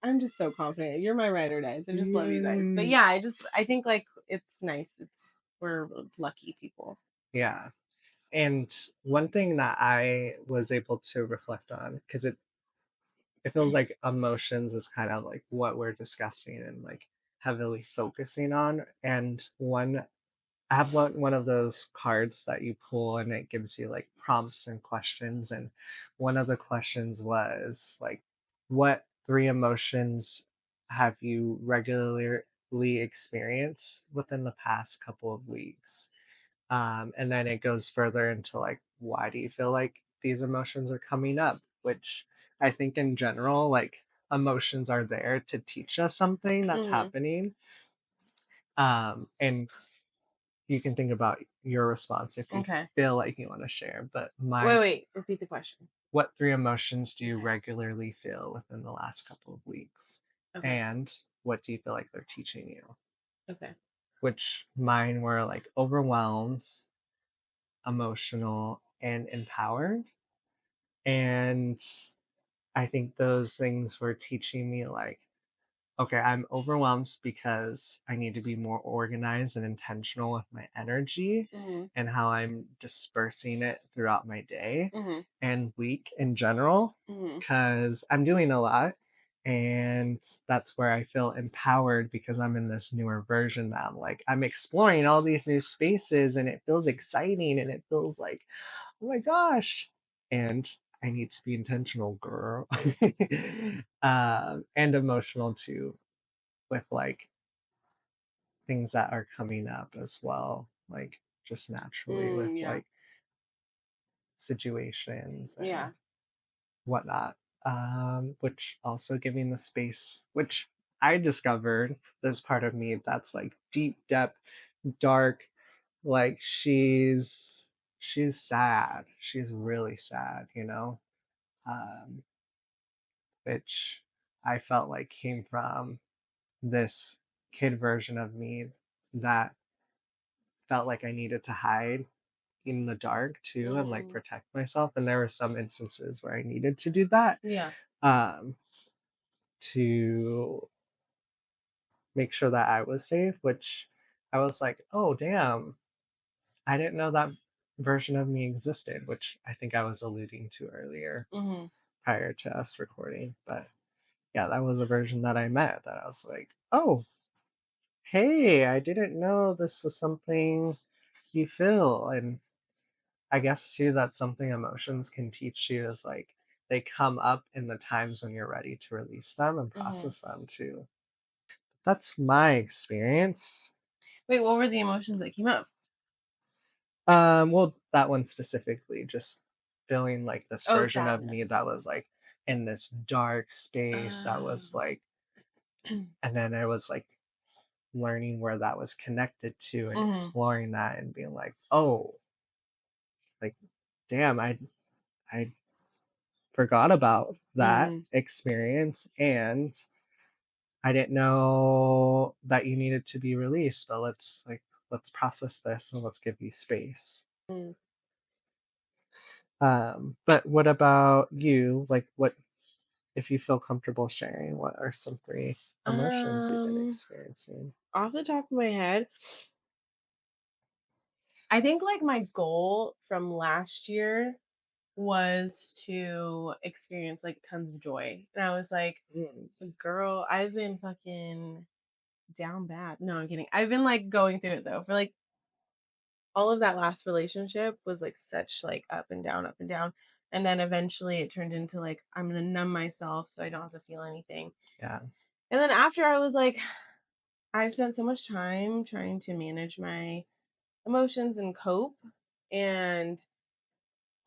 I'm just so confident. You're my ride or dies. I just love you guys. But Yay. yeah, I think like it's nice. It's we're lucky people. Yeah. And one thing that I was able to reflect on, because it feels like emotions is kind of like what we're discussing and like heavily focusing on. And I have one of those cards that you pull and it gives you like prompts and questions. And one of the questions was like, what three emotions have you regularly experienced within the past couple of weeks? And then it goes further into like, why do you feel like these emotions are coming up? Which I think in general, like emotions are there to teach us something that's Hmm. happening. And you can think about your response if you Okay. feel like you want to share. But Wait, mine, wait. Repeat the question. what three emotions do you Okay. regularly feel within the last couple of weeks? Okay. And what do you feel like they're teaching you? Okay. Which mine were like overwhelmed, emotional, and empowered. And I think those things were teaching me like, okay, I'm overwhelmed because I need to be more organized and intentional with my energy Hmm. and how I'm dispersing it throughout my day Hmm. and week in general Hmm. because I'm doing a lot. And that's where I feel empowered because I'm in this newer version now. I'm exploring all these new spaces and it feels exciting and it feels like, oh my gosh. And I need to be intentional, girl. And emotional too, with like things that are coming up as well, like just naturally with Mm, yeah. like situations and Yeah. whatnot. Which also giving the space, which I discovered this part of me that's like deep depth, dark, like she's sad. She's really sad, um, which I felt like came from this kid version of me that felt like I needed to hide in the dark too and like Mm, protect myself. And there were some instances where I needed to do that yeah. um, to make sure that I was safe, which I was like, oh, damn, I didn't know that version of me existed, which I think I was alluding to earlier Hmm. prior to us recording. But yeah, that was a version that I met that I was like, oh, hey, I didn't know this was something you feel. And I guess too, that's something emotions can teach you is like they come up in the times when you're ready to release them and Hmm. process them too. That's my experience. Wait, what were the emotions that came up? Well, that one specifically, just feeling like this Oh, version of me sadness. that was like in this dark space that was Um, like, and then I was like learning where that was connected to and hmm. exploring that and being like, oh, like, damn, I forgot about that Hmm. experience and I didn't know that you needed to be released, but let's process this and let's give you space. But what about you? Like what if you feel comfortable sharing, what are some three emotions you've been Um, experiencing? off the top of my head, I think like my goal from last year was to experience like tons of joy. And I was like, Mm, girl, I've been fucking down bad. No, I'm kidding. I've been like going through it though. For like all of that last relationship was like such like up and down, up and down. And then eventually it turned into like I'm gonna numb myself so I don't have to feel anything. yeah, And then after I was like, I've spent so much time trying to manage my emotions and cope. And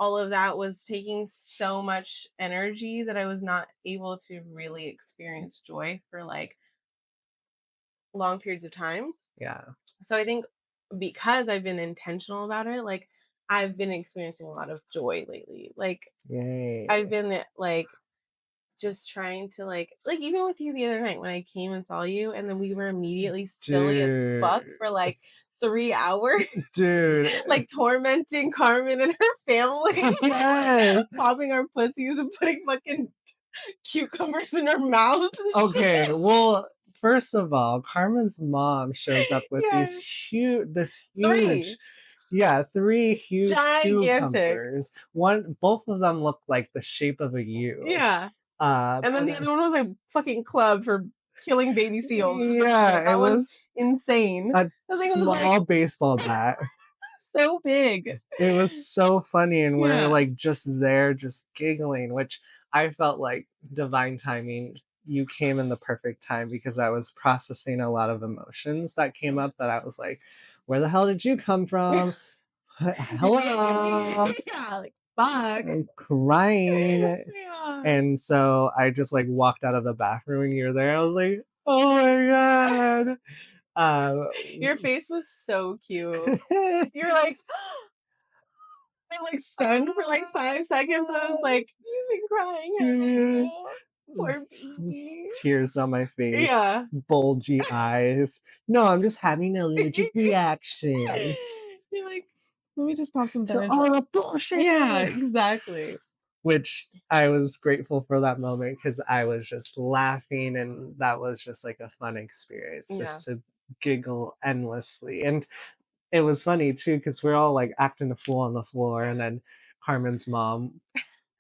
all of that was taking so much energy that I was not able to really experience joy for like long periods of time. yeah. So I think because I've been intentional about it, like I've been experiencing a lot of joy lately. Like I've Yay. been like just trying to like even with you the other night when I came and saw you and then we were immediately silly as fuck Dude. for like 3 hours, Dude. like tormenting Carmen and her family, Yes. popping our pussies and putting fucking cucumbers in our mouths and shit. Okay, well, first of all, Carmen's mom shows up with Yes. this 3. huge, yeah, 3 huge Gigantic. cucumbers. Both of them look like the shape of a U. Yeah. And then But the other one was a fucking club for killing baby seals or some shit. yeah, it That was was insane. a The thing was like small baseball bat. so big. It was so funny, and we're Yeah. like just there, just giggling, which I felt like divine timing. You came in the perfect time because I was processing a lot of emotions that came up that I was like, where the hell did you come from? You're seeing Hello. me. Yeah, like fuck. I'm crying. Yeah. And so I just like walked out of the bathroom and you're there. I was like, oh my God. Um, Your face was so cute. You're like, I'm like stunned for like 5 seconds. I was like, you've been crying, haven't you? Poor baby. tears on my face, Yeah. bulgy eyes. No, I'm just having an allergic reaction You're like, let me just pop some to Benadryl. all the bullshit. Yeah, exactly. Which I was grateful for that moment because I was just laughing and that was just like a fun experience Yeah. just to giggle endlessly. And it was funny too because we're all like acting a fool on the floor and then Carmen's mom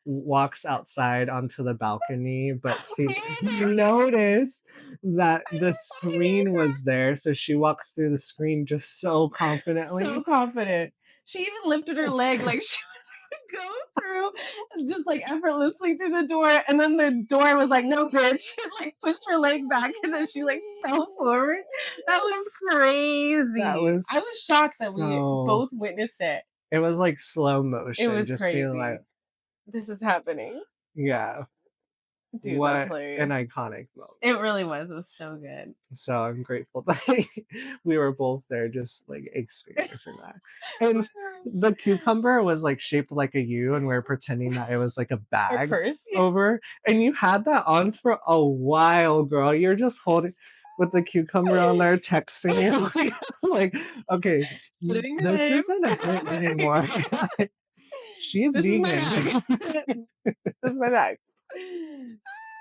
walks outside onto the balcony, but she noticed that the screen was there, so she walks through the screen just so So confidently. confident. She even lifted her leg like she was gonna go through just like effortlessly through the door. And then the door was like, no, bitch. Like pushed her leg back and then she like fell forward. That was That crazy. was I was shocked that we so both witnessed it. it was like slow It motion, was just being crazy. like, This is happening. yeah, Dude, that's what an hilarious. iconic moment. It really was. It was so good. So I'm grateful that we were both there just like experiencing that. And the cucumber was like shaped like a U, and we are pretending that it was like a Our bag purse. over. And you had that on for a while, girl. You're just holding with the cucumber on there, texting me. I was like, okay, Living her this life. isn't a hit anymore. She's This is my vegan. bag. This is my bag.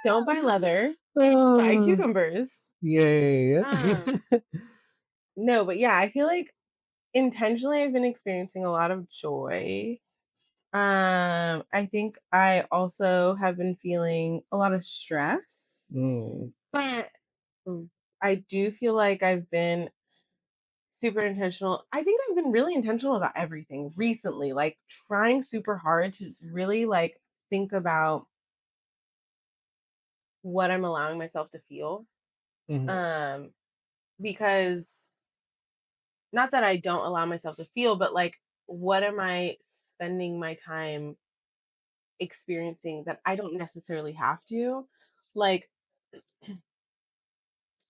Don't buy leather. Buy Oh, cucumbers. yay. Um, no, but yeah, I feel like intentionally I've been experiencing a lot of joy. I think I also have been feeling a lot of stress, Mm, but I do feel like I've been super intentional. I think I've been really intentional about everything recently, like trying super hard to really like think about what I'm allowing myself to feel. mhm. Um, because not that I don't allow myself to feel, but like what am I spending my time experiencing that I don't necessarily have to? Like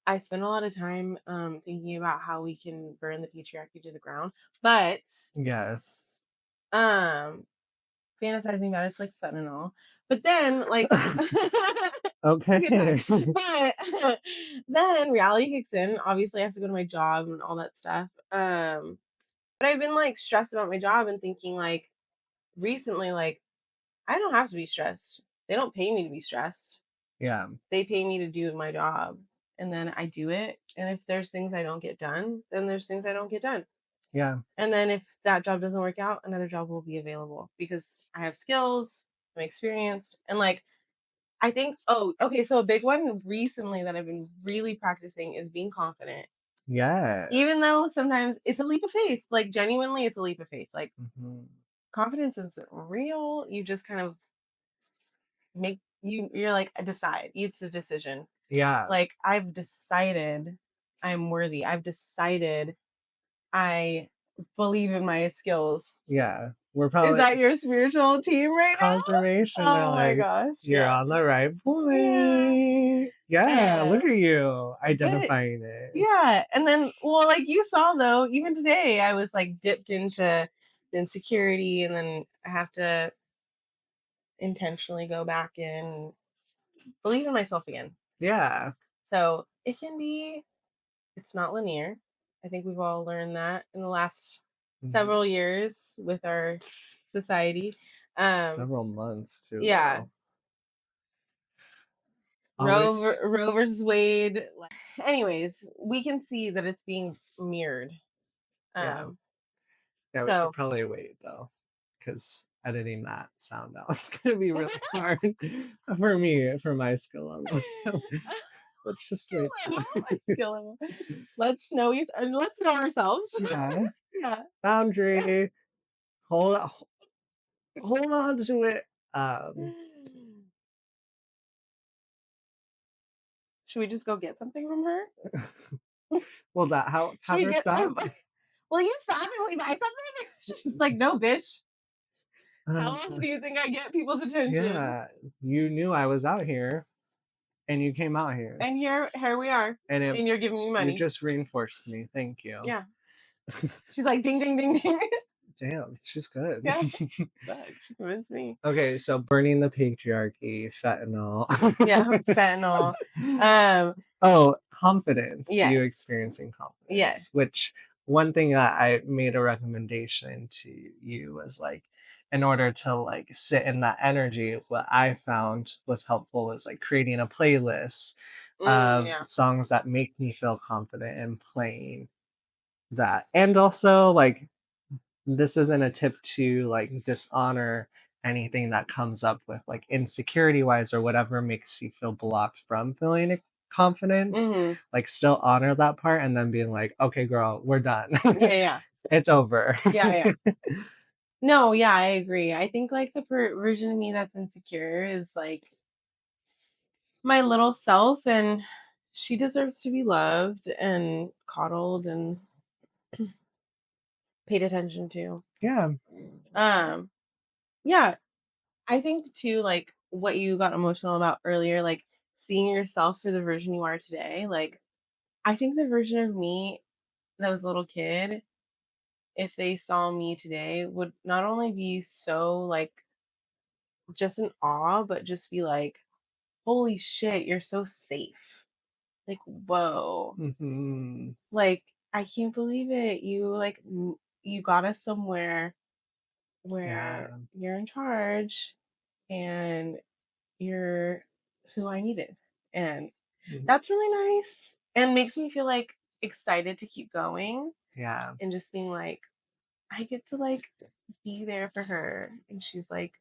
I spend a lot of time thinking about how we can burn the patriarchy to the ground, but Yes. um fantasizing about it's like fun and all. But then like good Okay. time. But then reality kicks in. Obviously I have to go to my job and all that stuff. But I've been like stressed about my job and thinking like recently like I don't have to be stressed. They don't pay me to be stressed. Yeah. They pay me to do my job and then I do it. And if there's things I don't get done, then there's things I don't get done. Yeah. And then if that job doesn't work out, another job will be available because I have skills, I'm experienced, and like I think oh, okay, so a big one recently that I've been really practicing is being confident. Even Yes. though sometimes it's a leap of faith, like genuinely it's a leap of faith. Like Mhm. confidence isn't real. You just kind of you're like decide. It's a decision. Yeah. Like I've decided I'm worthy. I've decided I believe in my skills. Yeah. We're Is probably that your spiritual team right now? confirmation that Oh my like gosh, you're yeah. on the right Yeah. point. Yeah, look Uh, at you but identifying it. yeah, and then well, like you saw though, even today I was like dipped into the insecurity and then I have to intentionally go back and believe in myself again. Yeah. So it can be it's not linear. I think we've all learned that in the last Mhm. several years with our society. Um, Several months too, yeah, girl. Always, Roe versus Wade. Anyways, we can see that it's being mirrored. yeah. Um, Yeah, we should so probably wait though, because editing that sound out is gonna be really hard for me, for my skill level. So let's just wait. skill level, skill level. Let's know ourselves. Yeah. Yeah. Boundary. Hold hold on to it. Um Should we just go get something from her? well that how Should have we her get? stop? Will you stop and we buy something? She's like, no, bitch. How Uh, else do you think I get people's attention? yeah. You knew I was out here and you came out here. And here we are, And it, and you're giving me you money. just reinforced me. Thank you. Yeah. She's like, ding, ding, ding, ding. Damn, she's good. Yeah. Fuck, she convinced me. Okay, so burning the patriarchy, fentanyl. Yeah, fentanyl. Um, Oh, confidence. You yes, experiencing confidence, yes. which one thing that I made a recommendation to you was like, in order to like sit in that energy, what I found was helpful was like creating a playlist of Yeah. songs that make me feel confident and playing that. And also like this isn't a tip to like dishonor anything that comes up with like insecurity wise or whatever makes you feel blocked from feeling confidence, Hmm. like still honor that part and then being like, okay girl, we're done. Yeah, yeah, It's over. yeah, yeah. No, yeah, I agree. I think like the version of me that's insecure is like my little self, and she deserves to be loved and coddled and paid attention to. Yeah. Um, yeah, I think too, like what you got emotional about earlier, like seeing yourself for the version you are today. Like, I think the version of me that was a little kid, if they saw me today, would not only be so like just in awe, but just be like, holy shit, you're so safe. Like, whoa. Hmm. Like, I can't believe it. You got us somewhere where Yeah. you're in charge and you're who I needed. And Mhm. that's really nice and makes me feel like excited to keep going Yeah. and just being like, I get to like be there for her and she's like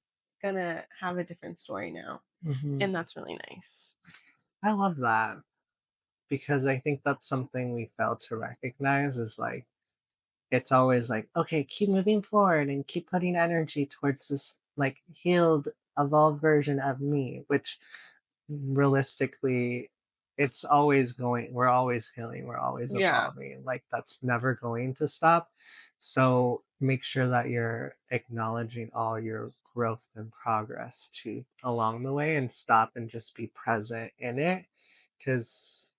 gonna have a different story now. Hmm. And that's really nice. I love that because I think that's something we fail to recognize is like it's always like, okay, keep moving forward and keep putting energy towards this like healed, evolved version of me, which realistically, it's always going, we're always healing, we're always Yeah. evolving. Like that's never going to stop. So make sure that you're acknowledging all your growth and progress too along the way and stop and just be present in it. Cause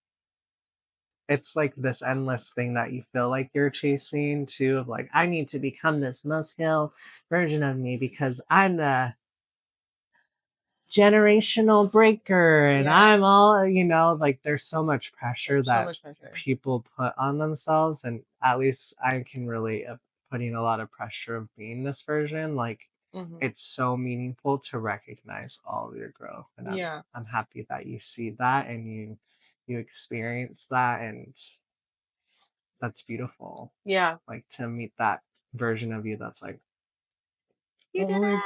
it's like this endless thing that you feel like you're chasing too of like I need to become this most healed version of me because I'm the generational breaker and Yeah. I'm all like there's so much pressure So that much pressure. people put on themselves and at least I can relate of putting a lot of pressure of being this version like Hmm. it's so meaningful to recognize all of your growth and Yeah. I'm happy that you see that and you experience that and that's beautiful. Yeah. Like to meet that version of you that's like, You oh did my it.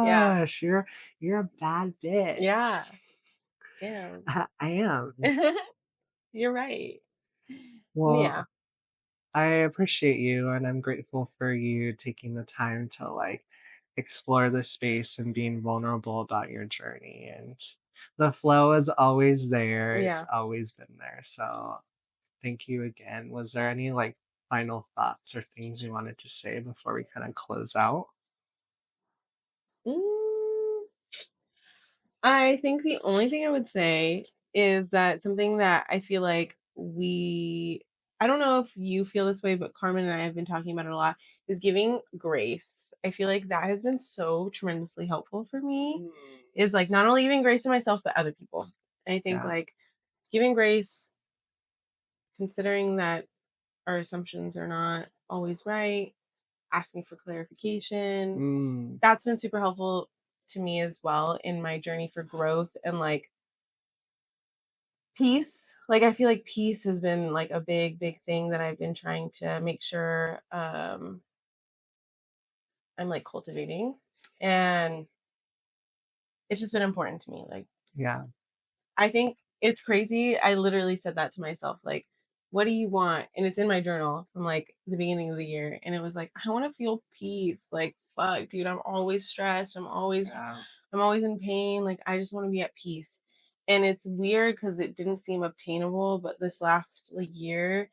Yeah. gosh, you're a bad bitch. Yeah. Yeah. I am. You're right. Yeah. Well, I appreciate you and I'm grateful for you taking the time to like explore the space and being vulnerable about your journey. And the flow is always there. It's Yeah. always been there. So thank you again. Was there any like final thoughts or things you wanted to say before we kind of close out? Mm, I think the only thing I would say is that something that I feel like I don't know if you feel this way, but Carmen and I have been talking about it a lot, is giving grace. I feel like that has been so tremendously helpful for me, is like not only giving grace to myself, but other people. I think Yeah. like giving grace, considering that our assumptions are not always right, asking for clarification. Mm, That's been super helpful to me as well in my journey for growth and like peace. Like I feel like peace has been like a big thing that I've been trying to make sure I'm like cultivating. And it's just been important to me. Like yeah. I think it's crazy. I literally said that to myself, like, what do you want? And it's in my journal from like the beginning of the year. And it was like, I want to feel peace. Like, fuck, dude, I'm always stressed. Yeah. I'm always in pain. Like, I just want to be at peace. And it's weird because it didn't seem obtainable, but this last like year,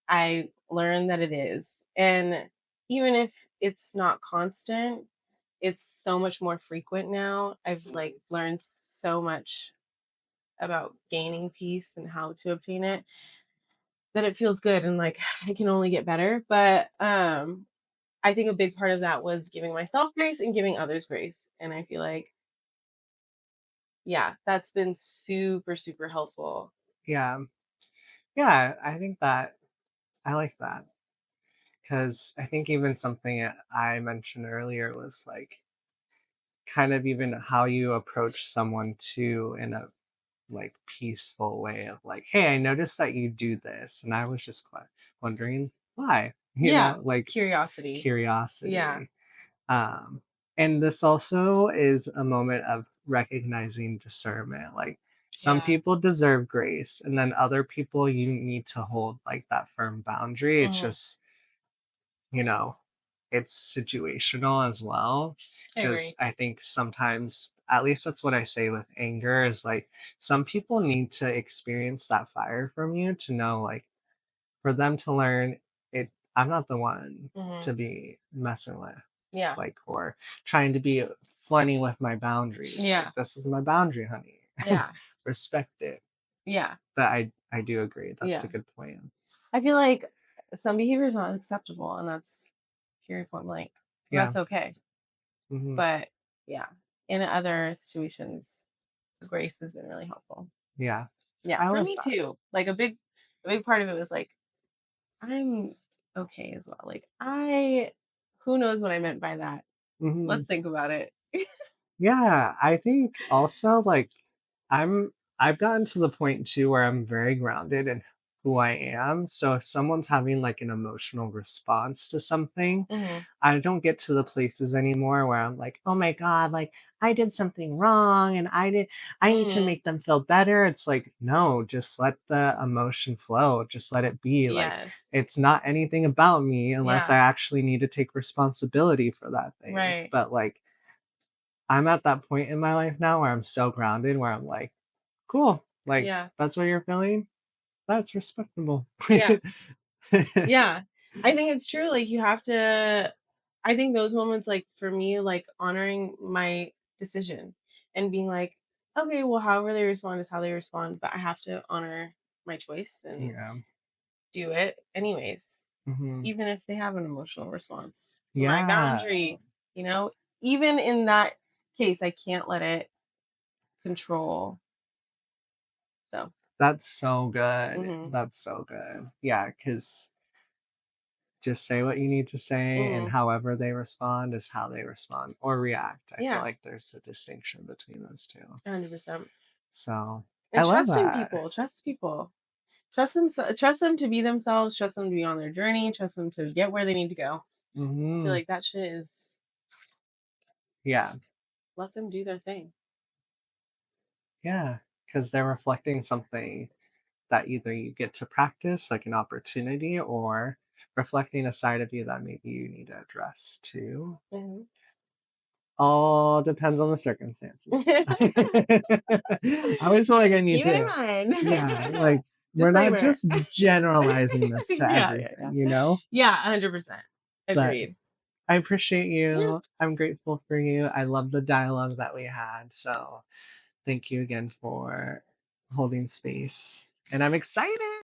I learned that it is. And even if it's not constant, it's so much more frequent now. I've like learned so much about gaining peace and how to obtain it that it feels good and like I can only get better. But I think a big part of that was giving myself grace and giving others grace. And I feel like, yeah, that's been super helpful. Yeah. Yeah. I think that I like that because I think even something I mentioned earlier was like kind of even how you approach someone too in a like peaceful way of like, hey, I noticed that you do this, and I was just wondering why, Yeah. like Curiosity. Yeah. curiosity. Um, and this also is a moment of recognizing discernment. Like some Yeah. people deserve grace, and then other people you need to hold like that firm boundary. It's Hmm. just, you know, it's situational as well. I Because agree. I think sometimes, at least that's what I say with anger, is like some people need to experience that fire from you to know, like, for them to learn it, I'm not the one Hmm. to be messing with, Yeah. like, or trying to be funny with my boundaries. Like, Yeah. this is my boundary, honey. Yeah. Respect it. Yeah. But I do agree. That's Yeah. a good plan. I feel like some behavior is not acceptable, and that's period point blank. And Yeah. that's okay. Hmm. But yeah, in other situations, grace has been really helpful. Yeah. Yeah, I for love me that. too. Like a big part of it was like I'm okay as well. Like I who knows what I meant by that. Hmm. Let's think about it. Yeah, I think also like I've gotten to the point too where I'm very grounded in who I am. So if someone's having like an emotional response to something, Hmm. I don't get to the places anymore where I'm like, oh my God, like I did something wrong and I need to Hmm. make them feel better. It's like, no, just let the emotion flow. Just let it be. Like Yes. it's not anything about me unless I Yeah. actually need to take responsibility for that thing. Right. But like I'm at that point in my life now where I'm so grounded, where I'm like, cool, like Yeah. that's what you're feeling. That's respectable. Yeah. Yeah. I think it's true. Like you have to I think those moments like for me like honoring my decision and being like, okay, well however they respond is how they respond, but I have to honor my choice and Yeah. do it anyways, Hmm. even if they have an emotional response. My Yeah. boundary, you know, even in that case, I can't let it control. So, That's so good. hmm That's so good. Yeah, because just say what you need to say, and hmm however they respond is how they respond or react. I feel yeah, like there's a distinction between those two. 100%. So I And love trusting that. people, trust people. Trust them to be themselves, trust them to be on their journey, trust them to get where they need to go. I feel Hmm. like that shit is Yeah. let them do their thing. Yeah. Because they're reflecting something that either you get to practice, like an opportunity, or reflecting a side of you that maybe you need to address too. Hmm. All depends on the circumstances. Keep I always feel like I need it in to, yeah, mind. like we're not Disclaimer. just generalizing this to Yeah. everything, you know? Yeah, 100%. But Agreed. I appreciate Yeah. you. I'm grateful for you. I love the dialogue that we had. So thank you again for holding space. And I'm excited.